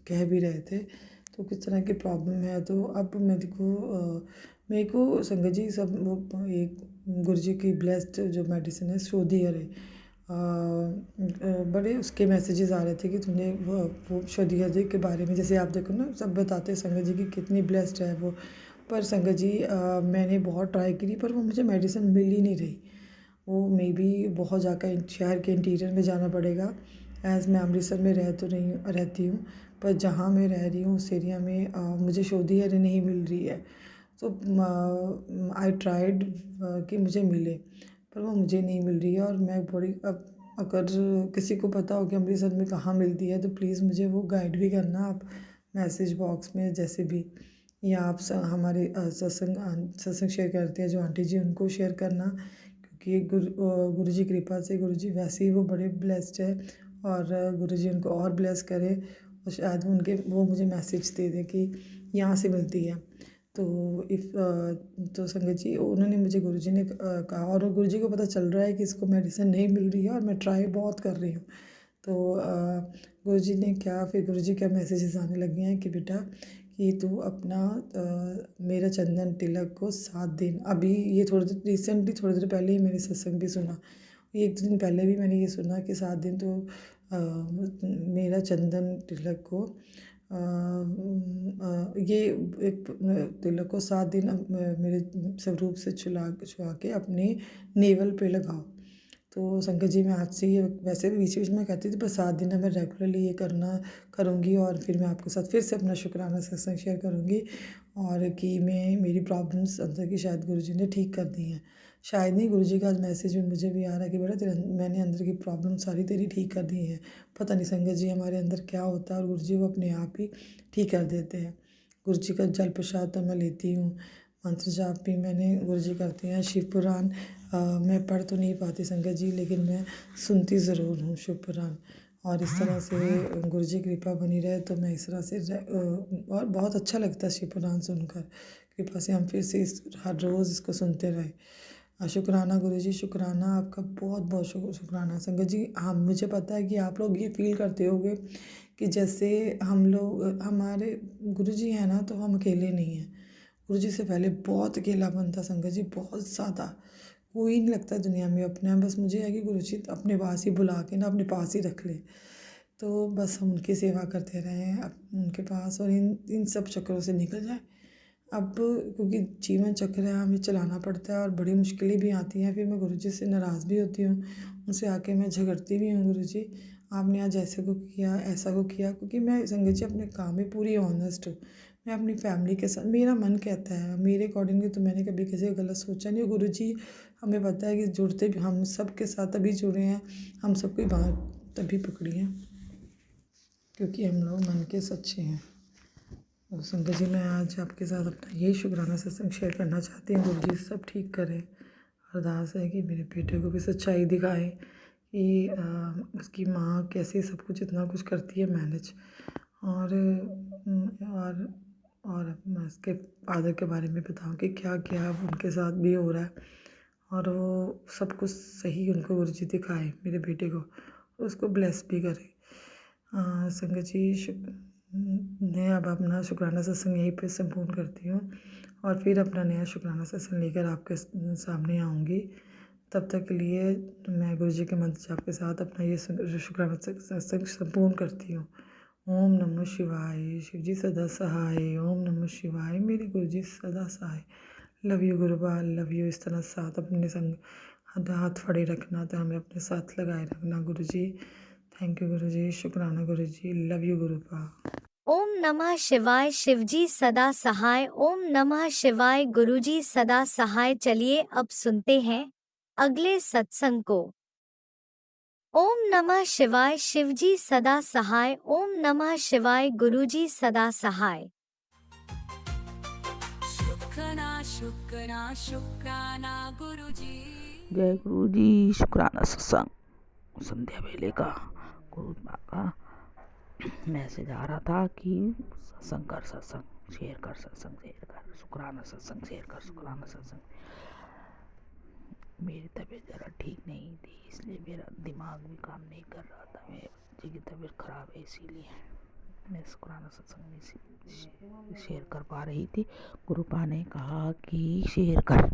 कह भी रहे थे। तो किस तरह की प्रॉब्लम है, तो अब मेरे को संगत जी सब वो एक गुरु जी की ब्लेस्ड जो मेडिसिन है शोधियर है, बड़े उसके मैसेजेस आ रहे थे कि तुमने वो शोधियर जी के बारे में, जैसे आप देखो ना सब बताते हैं संगत जी की कितनी ब्लेस्ड है वो। पर संगत जी, मैंने बहुत ट्राई करी पर वो मुझे मेडिसिन मिल ही नहीं रही। वो मे बी बहुत जाकर शहर के इंटीरियर में जाना पड़ेगा। एज़ मैं अमृतसर में रहती हूँ, पर जहाँ मैं रह रही हूँ उस एरिया में मुझे शोधियर नहीं मिल रही है। तो आई ट्राइड कि मुझे मिले, पर वो मुझे नहीं मिल रही है। और मैं अब अगर किसी को पता हो कि अमृतसर में कहाँ मिलती है तो प्लीज़ मुझे वो गाइड भी करना आप मैसेज बॉक्स में, जैसे भी, या आप हमारे सत्संग शेयर करते हैं जो आंटी जी, उनको शेयर करना, क्योंकि गुरु जी कृपा से, गुरु जी वैसे ही वो बड़े ब्लेस्ड है और गुरु जी उनको और ब्लेस करे और शायद वो मुझे मैसेज दे दें कि यहाँ से मिलती है। तो तो संगत जी उन्होंने मुझे गुरुजी ने कहा, और गुरुजी को पता चल रहा है कि इसको मेडिसिन नहीं मिल रही है और मैं ट्राई बहुत कर रही हूँ। तो गुरुजी ने क्या, फिर गुरुजी के मैसेजेस आने लगे हैं कि बेटा कि तू अपना मेरा चंदन तिलक को 7 दिन, अभी ये रिसेंटली थोड़ी देर पहले ही मैंने सत्संग भी सुना, एक दिन पहले भी मैंने ये सुना कि 7 दिन तो मेरा चंदन तिलक को ये एक तिलक को 7 दिन मेरे स्वरूप से छुआ के अपने नेवल पे लगाओ। तो संगत जी मैं आज से ये, वैसे भी बीच बीच में कहती थी, पर 7 दिन मैं रेगुलरली ये करूँगी, और फिर मैं आपके साथ फिर से अपना शुक्राना सत्संग शेयर करूँगी, और कि मेरी प्रॉब्लम्स अंदर की शायद गुरुजी ने ठीक कर दी हैं। शायद नहीं, गुरुजी का आज मैसेज भी मुझे भी आ रहा है कि बेटा मैंने अंदर की प्रॉब्लम सारी तेरी ठीक कर दी हैं। पता नहीं संगत जी हमारे अंदर क्या होता है, और गुरुजी वो अपने आप ही ठीक कर देते हैं। गुरुजी का जल प्रसाद तो मैं लेती हूँ, मंत्र जाप भी मैंने गुरुजी करते हैं। शिव पुराण मैं पढ़ तो नहीं पाती संगत जी, लेकिन मैं सुनती ज़रूर हूँ शिव पुराण, और इस तरह से गुरुजी की कृपा बनी रहे तो मैं इस तरह से और बहुत अच्छा लगता है शिव पुराण सुनकर। कृपा से हम फिर से हर रोज़ इसको सुनते रहे। शुक्राना गुरुजी, शुक्राना आपका बहुत बहुत शुक्राना संगत जी। हाँ, मुझे पता है कि आप लोग ये फील करते होंगे कि जैसे हम लोग, हमारे गुरुजी हैं ना, तो हम अकेले नहीं हैं। गुरुजी से पहले बहुत अकेलापन था संगत जी, बहुत ज़्यादा, कोई नहीं लगता दुनिया में अपना। बस मुझे है कि गुरुजी अपने पास ही बुला के ना अपने पास ही रख ले, तो बस हम उनकी सेवा करते रहें उनके पास, और इन सब चक्करों से निकल जाए। अब क्योंकि जीवन चक्र है, हमें चलाना पड़ता है, और बड़ी मुश्किलें भी आती हैं, फिर मैं गुरुजी से नाराज़ भी होती हूँ, उनसे आके मैं झगड़ती भी हूँ, गुरुजी आपने आज ऐसे को किया, ऐसा को किया, क्योंकि मैं संगत जी अपने काम में पूरी ऑनेस्ट हूँ। मैं अपनी फैमिली के साथ, मेरा मन कहता है, मेरे अकॉर्डिंगली तो मैंने कभी किसी का गलत सोचा नहीं। गुरुजी हमें पता है कि जुड़ते भी हम सब के साथ तभी जुड़े हैं, हम सबकी बात तभी पकड़ी हैं क्योंकि हम लोग मन के सच्चे हैं। और संगत जी मैं आज आपके साथ अपना यही शुक्राना सत्संग शेयर करना चाहती हूँ। गुरुजी सब ठीक करें, अरदास है कि मेरे बेटे को भी सच्चाई दिखाए कि उसकी माँ कैसे सब कुछ इतना कुछ करती है मैनेज, और मैं उसके फादर के बारे में बताऊँ कि क्या क्या उनके साथ भी हो रहा है, और वो सब कुछ सही उनको गुरुजी दिखाए मेरे बेटे को, उसको ब्लेस भी करे। संगत जी मैं अब अपना शुक्राना सत्संग यहीं पे संपूर्ण करती हूँ, और फिर अपना नया शुक्राना सत्संग लेकर आपके सामने आऊँगी। तब तक के लिए मैं गुरुजी के मंत्र जाप के साथ अपना ये शुक्राना सत्संग संपूर्ण करती हूँ। ओम नमः शिवाय, शिवजी सदा सहाय। ओम नमः शिवाय, मेरे गुरुजी सदा सहाय। लव यू गुरुबा, लव यू। इस तरह साथ अपने संग हाथ फड़े रखना, तो हमें अपने साथ लगाए रखना गुरुजी। थैंक यू गुरुजी, शुक्राना गुरुजी, लव यू गुरुबा। ओम नमः शिवाय, शिवजी सदा सहाय। ओम नमः शिवाय, गुरुजी सदा सहाय। चलिए अब सुनते हैं अगले सत्संग को। ओम नमः शिवाय, शिवजी सदा सहाय। ओम नमः शिवाय, गुरुजी सदा सहाय। शुक्राना गुरुजी। जय गुरु जी। शुक्राना सत्संग संध्या वेले का गुरु माँ का मैसेज आ रहा था कि सत्संग कर, सत्संग शेयर कर, सत्संग शेयर कर, शुक्राना सत्संग शेयर कर, शुक्राना सत्संग। मेरी तबीयत ज़रा ठीक नहीं थी, इसलिए मेरा दिमाग भी काम नहीं कर रहा था। मेरे बच्चे की तबीयत ख़राब है, इसीलिए मैं शुक्राना सत्संग में शेयर कर पा रही थी। गुरुपा ने कहा कि शेयर कर।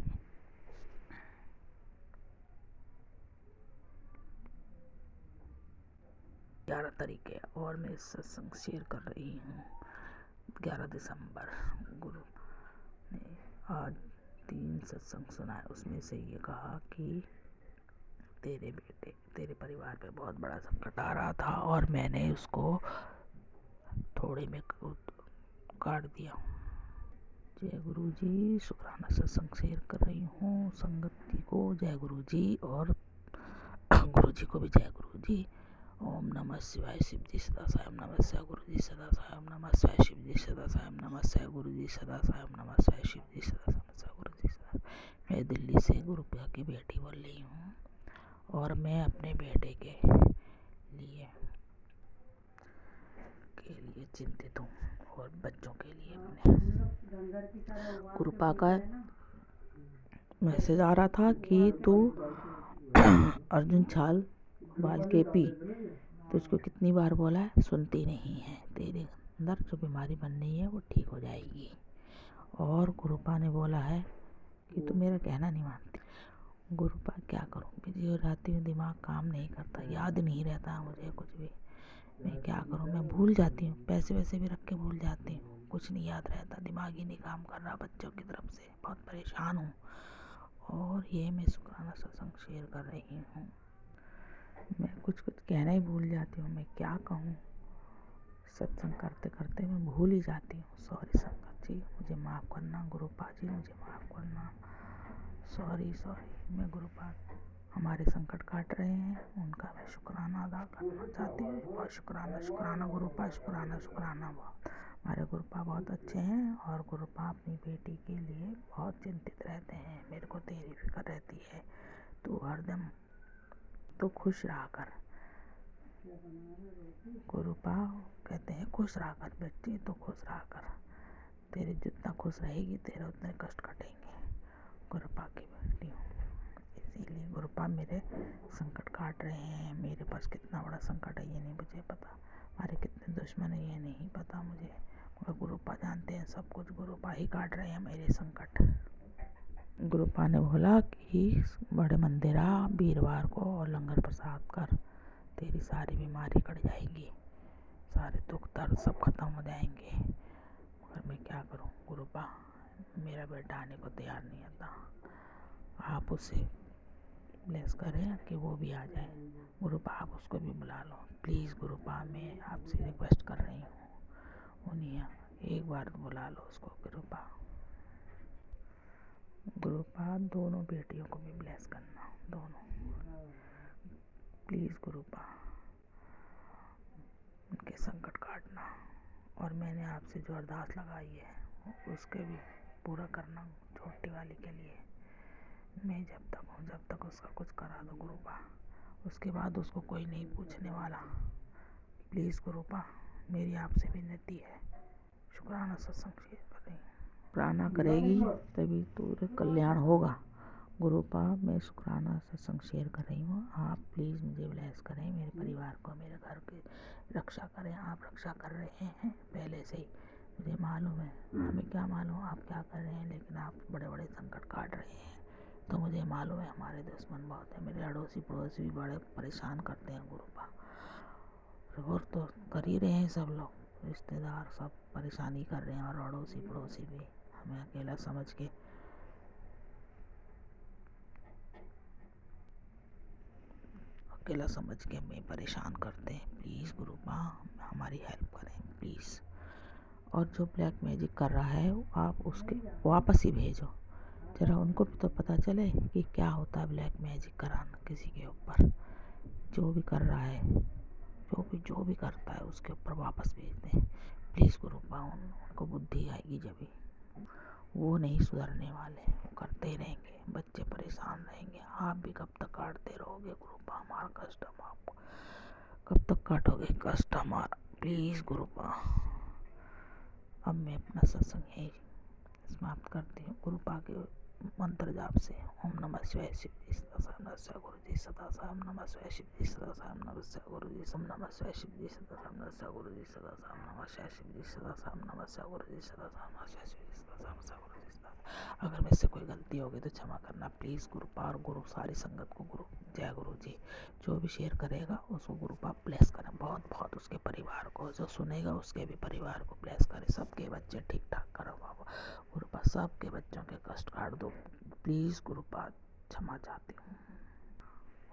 ग्यारह तारीख है और मैं सत्संग शेयर कर रही हूँ। 11 दिसंबर गुरु ने आज 3 सत्संग सुनाए, उसमें से ये कहा कि तेरे बेटे, तेरे परिवार पे बहुत बड़ा संकट आ रहा था और मैंने उसको थोड़े में काट दिया। जय गुरु जी। शुक्राना सत्संग शेयर कर रही हूँ संगत जी को। जय गुरु जी, और गुरु जी को भी जय गुरु जी। ओम नमः शिवाय, शिव जी सदा साय। ओम नमः शिवाय, गुरु जी सदा साय। ओम नमः शिवाय, शिव जी सदा साय। ओम नमः शिवाय, गुरु जी सदा साय। ओम नमः शिवाय, शिव जी सदा साय। गुरु जी सदा। मैं दिल्ली से गुरुपा की बेटी बोल रही हूँ, और मैं अपने बेटे के लिए चिंतित हूँ और बच्चों के लिए अपने। कृपा का मैसेज आ रहा था कि तू अर्जुन छाल उबाल के पी। तुझको कितनी बार बोला है, सुनती नहीं है। तेरे अंदर जो बीमारी बन रही है वो ठीक हो जाएगी। और गुरुपा ने बोला है कि तू मेरा कहना नहीं मानती। गुरुपा क्या करूं, बिजी हो जाती हूँ, दिमाग काम नहीं करता, याद नहीं रहता मुझे कुछ भी। मैं क्या करूं, मैं भूल जाती हूँ, पैसे वैसे भी रख के भूल जाती हूँ, कुछ नहीं याद रहता, दिमाग ही नहीं काम कर रहा बच्चों की तरफ से। बहुत परेशान हूँ। और ये मैं शुक्राना सत्संग शेयर कर रही हूँ। मैं कुछ कहना ही भूल जाती हूँ, मैं क्या कहूँ। सत्संग करते करते मैं भूल ही जाती हूँ। सॉरी संगत जी, मुझे माफ़ करना। गुरुपा जी मुझे माफ़ करना। सॉरी। मैं गुरुपा हमारे संकट काट रहे हैं, उनका मैं शुक्राना अदा करना चाहती हूँ। बहुत शुक्राना गुरुपा, शुक्राना बहुत। हमारे गुरुपा बहुत अच्छे हैं और गुरुपा अपनी बेटी के लिए बहुत चिंतित रहते हैं। मेरे को तेरी फिक्र रहती है, तू हरदम तो खुश रहा कर। गुरुपा कहते हैं खुश रहा कर बेटी, तो खुश रहा कर। तेरे जितना खुश रहेगी तेरे उतने कष्ट कटेंगे। गुरुपा की बेटी हूँ, इसीलिए गुरुपा मेरे संकट काट रहे हैं। मेरे पास कितना बड़ा संकट है ये नहीं मुझे पता, हमारे कितने दुश्मन है ये नहीं पता मुझे, मगर गुरुपा जानते हैं सब कुछ। गुरुपा ही काट रहे हैं मेरे संकट। गुरुपा ने बोला कि बड़े मंदिर आ वीरवार को और लंगर प्रसाद कर, तेरी सारी बीमारी कट जाएगी, सारे दुख दर्द सब खत्म हो जाएंगे। मगर मैं क्या करूं गुरुपा, मेरा बेटा आने को तैयार नहीं आता। आप उसे ब्लेस करें कि वो भी आ जाए। गुरुपा आप उसको भी बुला लो प्लीज़। गुरुपा मैं आपसे रिक्वेस्ट कर रही हूँ, उन्हें एक बार बुला लो उसको। गुरुपा दोनों बेटियों को भी ब्लेस करना, दोनों प्लीज़। गुरुपा उनके संकट काटना। और मैंने आपसे जो अरदास लगाई है उसके भी पूरा करना छोटी वाली के लिए। मैं जब तक हूँ जब तक उसका कुछ करा दो गुरुपा, उसके बाद उसको कोई नहीं पूछने वाला। प्लीज़ गुरुपा मेरी आपसे विनती है। शुक्राना सत्संग शेयर कर रही हूँ, शुक्राना करेगी तभी तो कल्याण होगा। गुरुपा मैं शुक्राना सत्संग शेयर कर रही हूँ, आप प्लीज़ मुझे ब्लेस करें, मेरे परिवार को, मेरे घर की रक्षा करें। आप रक्षा कर रहे हैं पहले से ही, मुझे मालूम है। हमें क्या मालूम आप क्या कर रहे हैं, लेकिन आप बड़े बड़े संकट काट रहे हैं तो मुझे मालूम है। हमारे दुश्मन बहुत है, मेरे अड़ोसी पड़ोसी भी बड़े परेशान करते हैं गुरुपा। और तो कर ही रहे हैं सब लोग, रिश्तेदार सब परेशानी कर रहे हैं और अड़ोसी पड़ोसी भी हमें अकेला समझ के हमें परेशान करते हैं। प्लीज़ गुरुपा हमारी हेल्प करें प्लीज़। और जो ब्लैक मैजिक कर रहा है आप उसके वापस ही भेजो, जरा उनको भी तो पता चले कि क्या होता है ब्लैक मैजिक कराना किसी के ऊपर। जो भी कर रहा है, जो भी करता है उसके ऊपर वापस भेज दें प्लीज़ गुरुपा। उनको बुद्धि आएगी जब भी, वो नहीं सुधरने वाले, वो करते ही रहेंगे, बच्चे परेशान रहेंगे। आप भी कब तक काटते रहोगे गुरुपा हमारा कष्ट, हम आपको कब तक काटोगे कष्ट हमारा, प्लीज़ गुरुपा। अब मैं अपना सत्संग यही समाप्त करती हूँ गुरुपा के मंत्र जाप से। ओम नमः शिवाय शिव जी सदा साहब नमः गुरु जी सदा साहब नमः शिवाय शिव जी सदा साहब नमः गुरु जी ओम नमः शिवाय शिव जी सदा साहब नमः गुरु जी सदा साहब नमः शिव जी सदा साहब नमः गुरु जी सदा साहब नमः शिव जी सदा साहब गुरु जी सदा। अगर मुझसे कोई गलती होगी तो क्षमा करना प्लीज़ गुरुपा। और गुरु सारी संगत को गुरु जय गुरु जी। जो भी शेयर करेगा उसको गुरुपा ब्लेस करें बहुत बहुत, उसके परिवार को, जो सुनेगा उसके भी परिवार को ब्लेस करें, सबके बच्चे ठीक ठाक करो बाबा गुरुपा, सबके बच्चों के कष्ट काट दो प्लीज़ गुरुपा। क्षमा चाहती हूँ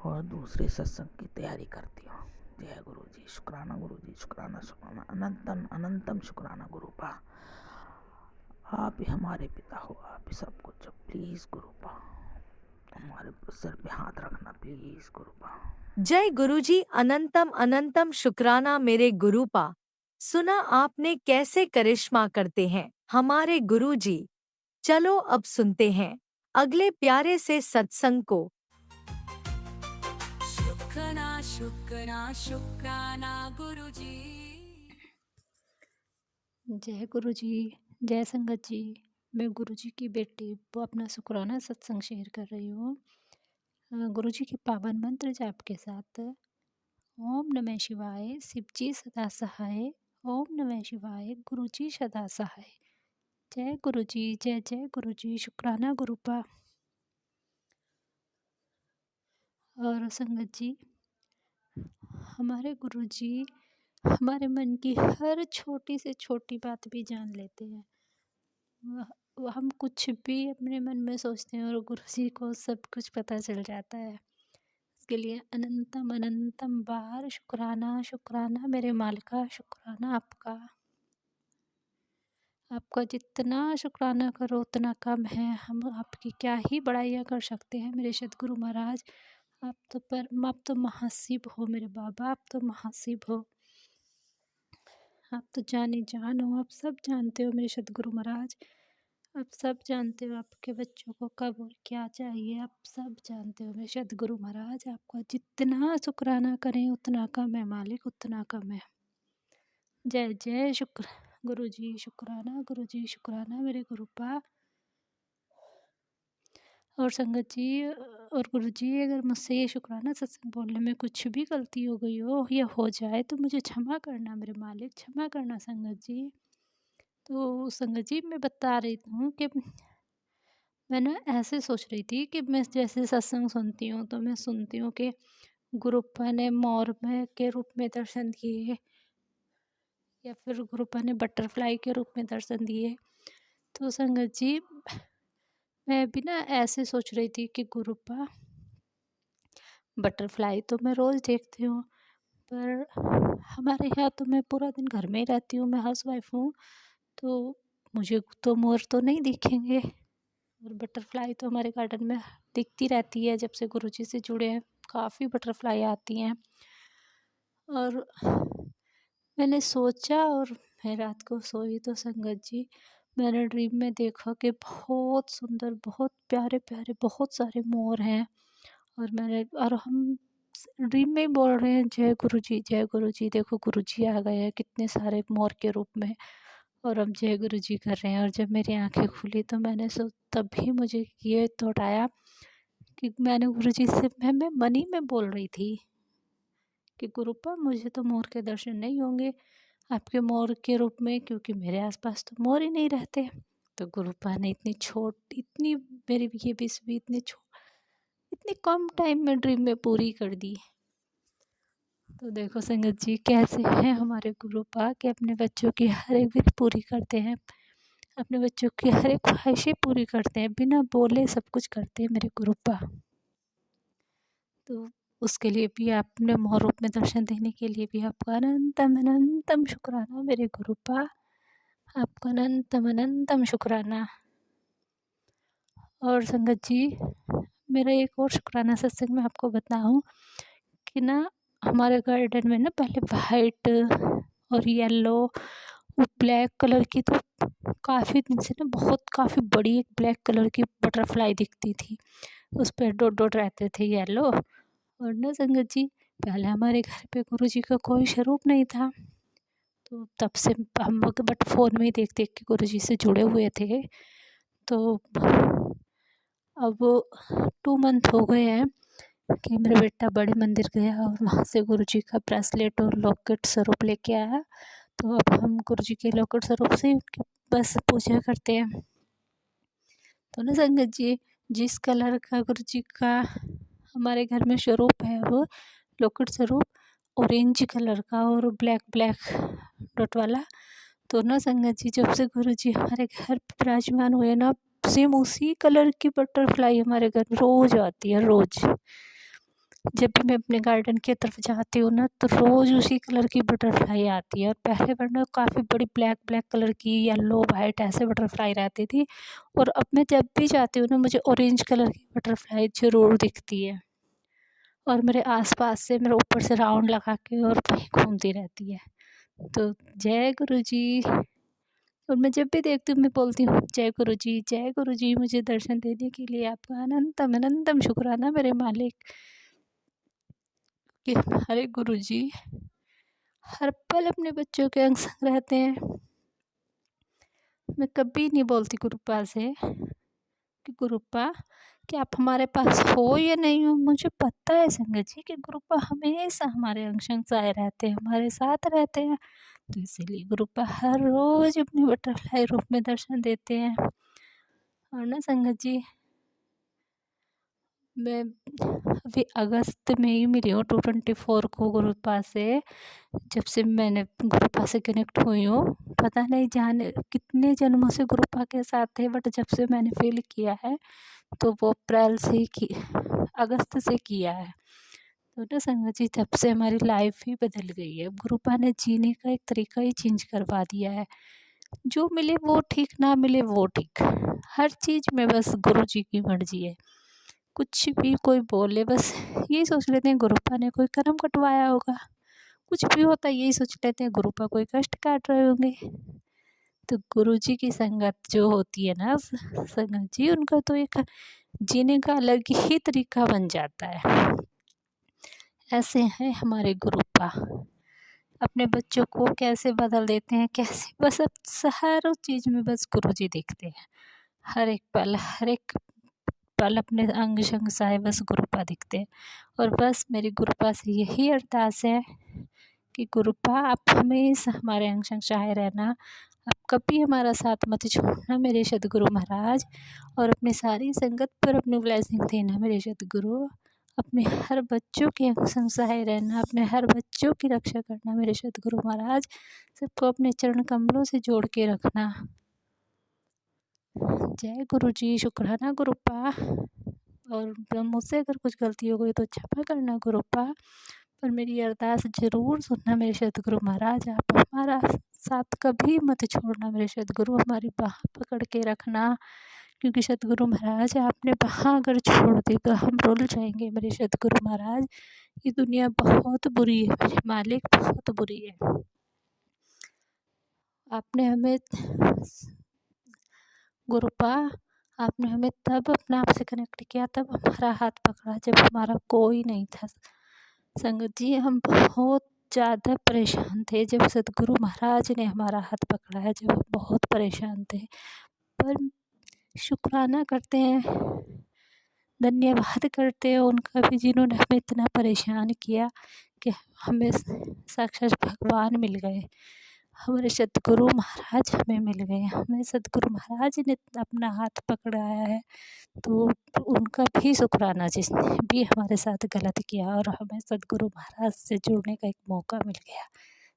और दूसरे सत्संग की तैयारी करती हूँ। जय गुरु जी। शुक्राना गुरु जी, शुक्राना अनंतम अनंतम शुक्राना गुरुपा। आप ही हमारे पिता हो, आप ही सब कुछ हो, प्लीज़ गुरुपा हमारे सर पे हाथ रखना प्लीज़ गुरुपा। जय गुरुजी, अनंतम अनंतम शुक्राना मेरे गुरुपा। सुना आपने कैसे करिश्मा करते हैं हमारे गुरुजी। चलो अब सुनते हैं अगले प्यारे से सत्संग को। शुक्राना गुरुजी। जय गुरु जी, जय संगत जी। मैं गुरु जी की बेटी वो अपना शुक्राना सत्संग शेयर कर रही हूँ। गुरु जी के पावन मंत्र जाप के साथ। ओम नमः शिवाय, शिव जी सदा सहाय। ओम नमः शिवाय, गुरु जी सदा सहाय। जय गुरु जी, जय जय गुरु जी, शुक्राना गुरुपा। और संगत जी, हमारे गुरु जी हमारे मन की हर छोटी से छोटी बात भी जान लेते हैं। वह हम कुछ भी अपने मन में सोचते हैं और गुरु जी को सब कुछ पता चल जाता है। इसके लिए अनंतम अनंतम बार शुक्राना शुक्राना मेरे मालिका, शुक्राना आपका। आपका जितना शुक्राना करो उतना कम है। हम आपकी क्या ही बड़ाइयाँ कर सकते हैं मेरे सद्गुरु महाराज। आप तो महाशिव हो मेरे बाबा, आप तो महाशिव हो। आप तो जाने जान हो, आप सब जानते हो मेरे सद्गुरु महाराज। आप सब जानते हो आपके बच्चों को कब और क्या चाहिए, आप सब जानते हो मेरे सद्गुरु महाराज। आपका जितना शुक्राना करें उतना कम है मालिक, उतना कम है। जय जय शुक्र गुरु जी, शुक्राना गुरु जी, शुक्राना मेरे गुरुपा। और संगत जी और गुरु जी, अगर मुझसे ये शुक्राना सत्संग बोलने में कुछ भी गलती हो गई हो या हो जाए तो मुझे क्षमा करना मेरे मालिक, क्षमा करना संगत जी। तो संगत जी मैं बता रही हूँ कि मैं ना ऐसे सोच रही थी कि मैं जैसे सत्संग सुनती हूँ तो मैं सुनती हूँ कि गुरुपा ने मोर में के रूप में दर्शन दिए या फिर गुरुपा ने बटरफ्लाई के रूप में दर्शन दिए। तो संगत जी मैं भी ना ऐसे सोच रही थी कि गुरुपा बटरफ्लाई तो मैं रोज़ देखती हूँ, पर हमारे यहाँ तो मैं पूरा दिन घर में ही रहती हूँ, मैं हाउसवाइफ हूँ, तो मुझे तो मोर तो नहीं दिखेंगे। और बटरफ्लाई तो हमारे गार्डन में दिखती रहती है, जब से गुरुजी से जुड़े हैं काफ़ी बटरफ्लाई आती हैं। और मैंने सोचा और मैं रात को सोई तो संगत जी मैंने ड्रीम में देखा कि बहुत सुंदर, बहुत प्यारे प्यारे बहुत सारे मोर हैं। और हम ड्रीम में ही बोल रहे हैं जय गुरु जी, जय गुरु जी। देखो गुरु जी आ गए हैं कितने सारे मोर के रूप में, और हम जय गुरु जी कर रहे हैं। और जब मेरी आंखें खुली तो तभी मुझे ये थॉट आया कि मैंने गुरु जी से मैं मन ही में बोल रही थी कि गुरुपा मुझे तो मोर के दर्शन नहीं होंगे आपके मोर के रूप में, क्योंकि मेरे आसपास तो मोर ही नहीं रहते। तो गुरुपा ने इतनी मेरी ये विश भी इतनी कम टाइम में ड्रीम में पूरी कर दी। तो देखो संगत जी कैसे हैं हमारे गुरुपा के अपने बच्चों की हर एक विश पूरी करते हैं, अपने बच्चों की हर एक ख्वाहिशें पूरी करते हैं, बिना बोले सब कुछ करते हैं मेरे गुरुपा। तो उसके लिए भी आपने मोर रूप में दर्शन देने के लिए भी आपका अनंतम अनंतम शुक्राना मेरे गुरुपा, आपका अनंतम अनंतम शुक्राना। और संगत जी मेरा एक और शुक्राना सत्संग में आपको बताऊं कि ना हमारे गार्डन में ना पहले वाइट और येलो और ब्लैक कलर की तो काफ़ी दिन से ना काफ़ी बड़ी एक ब्लैक कलर की बटरफ्लाई दिखती थी, उस पर डॉट डॉट रहते थे येलो। और ना संगत जी पहले हमारे घर पे गुरु जी का कोई स्वरूप नहीं था, तो तब से हम बट फ़ोन में ही देख देख के गुरु जी से जुड़े हुए थे। तो अब 2 मंथ हो गए हैं कि मेरा बेटा बड़े मंदिर गया और वहाँ से गुरु जी का ब्रेसलेट और लॉकेट स्वरूप लेके आया। तो अब हम गुरु जी के लॉकेट स्वरूप से उनकी बस पूजा करते हैं। तो ना संगत जी जिस कलर का गुरु जी का हमारे घर में स्वरूप है वो लॉकेट स्वरूप ऑरेंज कलर का और ब्लैक डॉट वाला। तो ना संगत जी जब से गुरु जी हमारे घर पे विराजमान हुए ना, सेम उसी कलर की बटरफ्लाई हमारे घर में रोज़ आती है, रोज़। जब भी मैं अपने गार्डन की तरफ जाती हूँ ना तो रोज़ उसी कलर की बटरफ्लाई आती है। और पहले वरना काफ़ी बड़ी ब्लैक कलर की येलो वाइट ऐसे बटरफ्लाई रहती थी, और अब मैं जब भी जाती हूँ ना मुझे ऑरेंज कलर की बटरफ्लाई ज़रूर दिखती है, और मेरे आसपास से मेरे ऊपर से राउंड लगा के और वहीं घूमती रहती है। तो जय गुरु जी। और मैं जब भी देखती हूँ मैं बोलती हूँ जय गुरु जी, जय गुरु जी। मुझे दर्शन देने के लिए आपका अनंतम अनंतम शुक्राना मेरे मालिक कि हमारे गुरु जी हर पल अपने बच्चों के अंग संग रहते हैं। मैं कभी नहीं बोलती गुरुपा से कि गुरुपा कि आप हमारे पास हो या नहीं हो। मुझे पता है संगत जी कि गुरुपा हमेशा हमारे अंग संग सहाय रहते हैं, हमारे साथ रहते हैं। तो इसीलिए गुरुपा हर रोज़ अपने बटरफ्लाई रूप में दर्शन देते हैं। और ना संगत जी, मैं अभी अगस्त में ही मिली हूँ 224 को गुरुपा से। जब से मैंने गुरुपा से कनेक्ट हुई हूँ, पता नहीं जाने कितने जन्मों से गुरुपा के साथ थे, बट जब से मैंने फील किया है तो वो अप्रैल से ही अगस्त से किया है। तो ना संगत जी, तब से हमारी लाइफ ही बदल गई है। गुरुपा ने जीने का एक तरीका ही चेंज करवा दिया है। जो मिले वो ठीक, ना मिले वो ठीक, हर चीज़ में बस गुरु जी की मर्जी है। कुछ भी कोई बोले बस यही सोच लेते हैं गुरुपा ने कोई कर्म कटवाया होगा। कुछ भी होता है यही सोच लेते हैं गुरुपा कोई कष्ट काट रहे होंगे। तो गुरु जी की संगत जो होती है ना संगत जी, उनका तो एक जीने का अलग ही तरीका बन जाता है। ऐसे हैं हमारे गुरुपा, अपने बच्चों को कैसे बदल देते हैं, कैसे बस अब हर चीज़ में बस गुरु जी देखते हैं। हर एक पल अपने अंग संग सहाय बस गुरुपा दिखते हैं। और बस मेरी गुरुपा से यही अरदास है कि गुरुपा आप हमेशा हमारे अंग संग सहाय रहना, आप कभी हमारा साथ मत छोड़ना मेरे सदगुरु महाराज। और अपनी सारी संगत पर अपनी ब्लेसिंग देना मेरे सदगुरु। अपने हर बच्चों के अंग संग सहाय रहना, अपने हर बच्चों की रक्षा करना मेरे सदगुरु महाराज। सबको अपने चरण कमलों से जोड़ के रखना। जय गुरु जी, शुक्राना गुरुपा। और मुझसे अगर कुछ गलती हो गई तो क्षमा करना गुरुपा, पर मेरी अरदास ज़रूर सुनना मेरे सदगुरु महाराज। आप हमारा साथ कभी मत छोड़ना मेरे सदगुरु, हमारी बाह पकड़ के रखना। क्योंकि सदगुरु महाराज आपने बाह अगर छोड़ दी तो हम रुल जाएंगे मेरे सदगुरु महाराज। ये दुनिया बहुत बुरी है मेरे मालिक, बहुत बुरी है। आपने हमें गुरुपा, आपने हमें तब अपने आप से कनेक्ट किया, तब हमारा हाथ पकड़ा जब हमारा कोई नहीं था। संगत जी, हम बहुत ज़्यादा परेशान थे जब सदगुरु महाराज ने हमारा हाथ पकड़ा है, जब हम बहुत परेशान थे। पर शुक्राना करते हैं, धन्यवाद करते हैं उनका भी जिन्होंने हमें इतना परेशान किया कि हमें साक्षात भगवान मिल गए। हमारे सदगुरु महाराज हमें मिल गए, हमें सदगुरु महाराज ने अपना हाथ पकड़ाया है। तो उनका भी शुक्राना जिसने भी हमारे साथ गलत किया और हमें सदगुरु महाराज से जुड़ने का एक मौका मिल गया।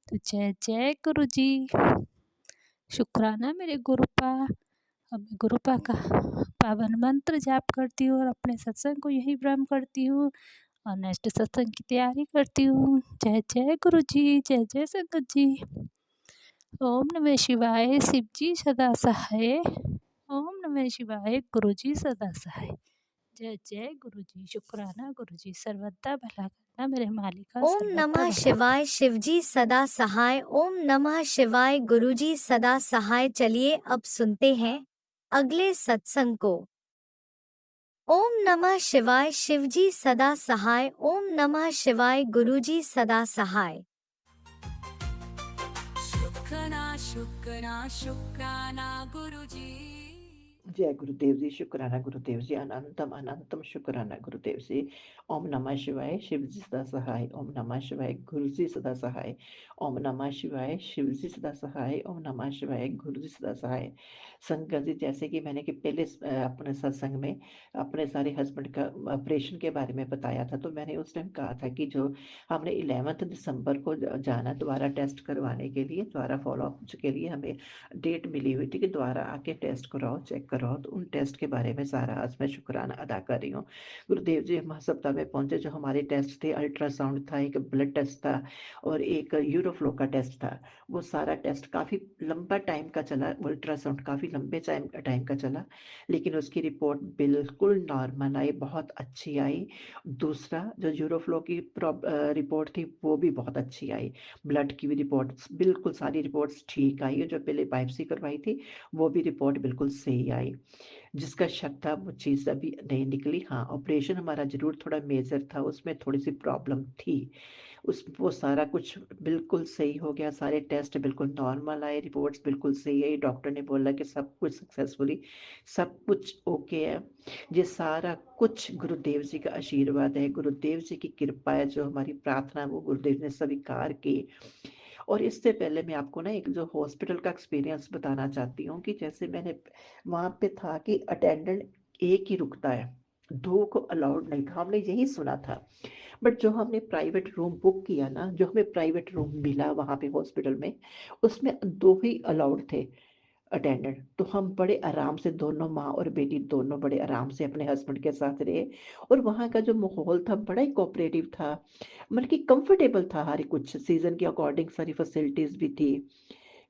तो जय जय गुरु जी, शुक्राना मेरे गुरुपा। अब मैं गुरुपा का पावन मंत्र जाप करती हूँ और अपने सत्संग को यही ब्रह्म करती हूँ और नेक्स्ट सत्संग की तैयारी करती हूँ। जय जय गुरु जी, जय जय संगत जी। ओम नमः शिवाय, शिव जी सदा सहाय। ओम नमः शिवाय, गुरु जी सदा सहाय। जय जय गुरु जी, शुक्राना गुरु जी, सर्वदा भला करना मेरे मालिका। ओम नमः शिवाय, शिवजी सदा सहाय। ओम नमः शिवाय, गुरुजी सदा सहाय। चलिए अब सुनते हैं अगले सत्संग को। ओम नमः शिवाय, शिवजी सदा सहाय। ओम नमः शिवाय, गुरुजी सदा सहाय। शुक्राना गुरुजी। जय गुरुदेव जी, शुक्राना गुरुदेव जी, अनंतम अनंतम शुक्राना गुरुदेव जी। ओम नमः शिवाय, शिव जी सदा सहाय। ओम नमः शिवाय, गुरु जी सदा सहाय। ओम नमः शिवाय, शिव जी सदा सहाय। ओम नमः शिवाय, गुरु जी सदा सहाय। संगत जी, जैसे कि मैंने कि पहले अपने सत्संग में अपने सारे हस्बैंड का ऑपरेशन के बारे में बताया था, तो मैंने उस टाइम कहा था कि जो हमने 11 दिसंबर को जाना दोबारा टेस्ट करवाने के लिए, दोबारा फॉलोअप के लिए हमें डेट मिली हुई थी कि दोबारा आके टेस्ट कराओ, चेक कराओ। तो उन टेस्ट के बारे में सारा आज मैं शुक्राना अदा कर रही हूँ। गुरुदेव जी हम सप्ताह में पहुंचे, जो हमारे टेस्ट थे, अल्ट्रासाउंड था, एक ब्लड टेस्ट था और एक यूरोफ्लो का टेस्ट था। वो सारा टेस्ट काफ़ी लंबा टाइम का चला, अल्ट्रासाउंड काफ़ी लंबे टाइम का चला, लेकिन उसकी रिपोर्ट बिल्कुल नॉर्मल आई, बहुत अच्छी आई। दूसरा जो यूरोफ्लो की रिपोर्ट थी वो भी बहुत अच्छी आई। ब्लड की भी रिपोर्ट बिल्कुल सारी रिपोर्ट्स ठीक आई है। जो पहले बायोप्सी करवाई थी वो भी रिपोर्ट बिल्कुल सही आई। जिसका शक था वो चीज़ अभी नहीं निकली। हाँ, ऑपरेशन हमारा ज़रूर थोड़ा मेजर था, उसमें थोड़ी सी प्रॉब्लम थी। वो सारा कुछ बिल्कुल सही हो गया, सारे टेस्ट बिल्कुल नॉर्मल आए, रिपोर्ट्स बिल्कुल सही आई, डॉक्टर ने बोला कि सब कुछ सक्सेसफुली, सब कुछ ओके है। ये सारा कुछ गुरुदेव जी का आशीर्वाद है, गुरुदेव जी की कृपा है, जो हमारी प्रार्थना वो गुरुदेव ने स्वीकार की। और इससे पहले मैं आपको ना एक जो हॉस्पिटल का एक्सपीरियंस बताना चाहती हूँ कि जैसे मैंने वहाँ पे था कि अटेंडेंट एक ही रुकता है, दो को अलाउड नहीं था, हमने यही सुना था। बट जो हमने प्राइवेट रूम बुक किया ना, जो हमें प्राइवेट रूम मिला वहाँ पे हॉस्पिटल में, उसमें दो ही अलाउड थे अटेंडेंट। तो हम बड़े आराम से, दोनों माँ और बेटी दोनों बड़े आराम से अपने हस्बैंड के साथ रहे। और वहाँ का जो माहौल था बड़ा ही कोऑपरेटिव था, मतलब कि कंफर्टेबल था, हर कुछ सीजन के अकॉर्डिंग सारी फैसिलिटीज भी थी।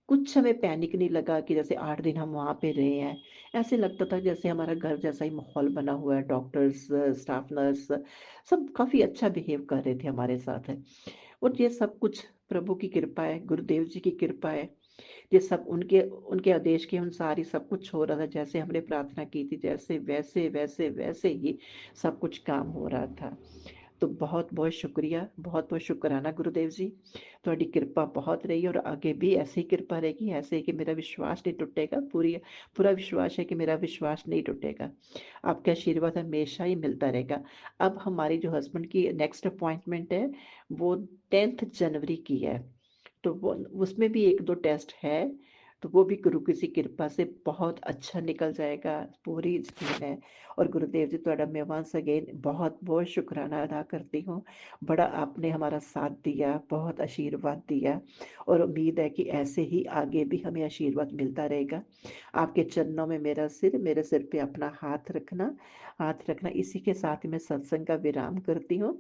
कुछ हमें पैनिक नहीं लगा कि जैसे 8 दिन हम वहाँ पे रहे हैं, ऐसे लगता था जैसे हमारा घर जैसा ही माहौल बना हुआ है। डॉक्टर्स, स्टाफ नर्स सब काफ़ी अच्छा बिहेव कर रहे थे हमारे साथ। और ये सब कुछ प्रभु की कृपा है, गुरुदेव जी की कृपा है। ये सब उनके उनके आदेश के अनुसार ही सब कुछ हो रहा था, जैसे हमने प्रार्थना की थी, जैसे वैसे वैसे वैसे ही सब कुछ काम हो रहा था। तो बहुत बहुत शुक्रिया, बहुत बहुत शुक्राना गुरुदेव जी, ਤੁਹਾਡੀ किरपा बहुत रही और आगे भी ऐसी कृपा रहेगी, ऐसे ही कि मेरा विश्वास नहीं टूटेगा, पूरा विश्वास है कि मेरा विश्वास नहीं टूटेगा। आपका आशीर्वाद हमेशा ही मिलता रहेगा। अब हमारी जो हस्बैंड की नेक्स्ट अपॉइंटमेंट है वो 10 जनवरी की है, तो वो उसमें भी एक दो टेस्ट है, तो वो भी गुरु की सी कृपा से बहुत अच्छा निकल जाएगा, पूरी यकीन है। और गुरुदेव जी ਤੁਹਾਡਾ मैं वंस अगेन बहुत बहुत शुक्राना अदा करती हूँ। बड़ा आपने हमारा साथ दिया, बहुत आशीर्वाद दिया, और उम्मीद है कि ऐसे ही आगे भी हमें आशीर्वाद मिलता रहेगा। आपके चरणों में मेरे सिर पे अपना हाथ रखना। इसी के साथ ही मैं सत्संग का विराम करती हूँ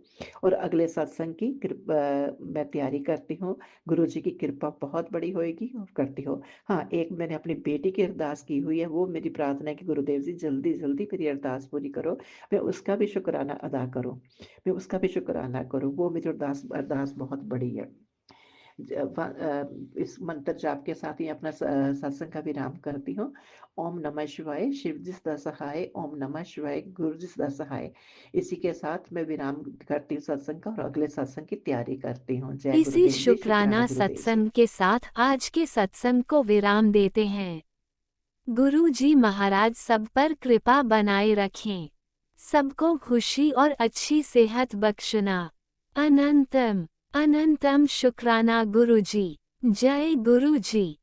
और अगले सत्संग की मैं तैयारी करती हूँ। गुरु जी की कृपा बहुत बड़ी होएगी और करती हो। हाँ, एक मैंने अपनी बेटी की अरदास की हुई है, वो मेरी प्रार्थना है कि गुरुदेव जी जल्दी जल्दी मेरी अरदास पूरी करो, मैं उसका भी शुक्राना अदा करूँ, मैं उसका भी शुक्राना करूँ। वो मेरी अरदास अरदास बहुत बड़ी है। इस मंत्र जाप के साथ ही अपना सत्संग का विराम करती हूँ। ओम नमः शिवाय, शिव जी सदा सहाय। ओम नमः शिवाय, गुरु जी सदा सहाय। इसी के साथ मैं विराम करती हूँ सत्संग का और अगले सत्संग की तैयारी करती हूँ। जय इसी गुरुदेव जी, शुक्राना शुक्राना गुरुदेव जी। सत्संग के साथ आज के सत्संग को विराम देते हैं। गुरु जी महाराज सब पर कृपा बनाए रखें, सबको खुशी और अच्छी सेहत बख्शना। अनंतम अनंतम शुक्राना गुरु जी। जय गुरु जी।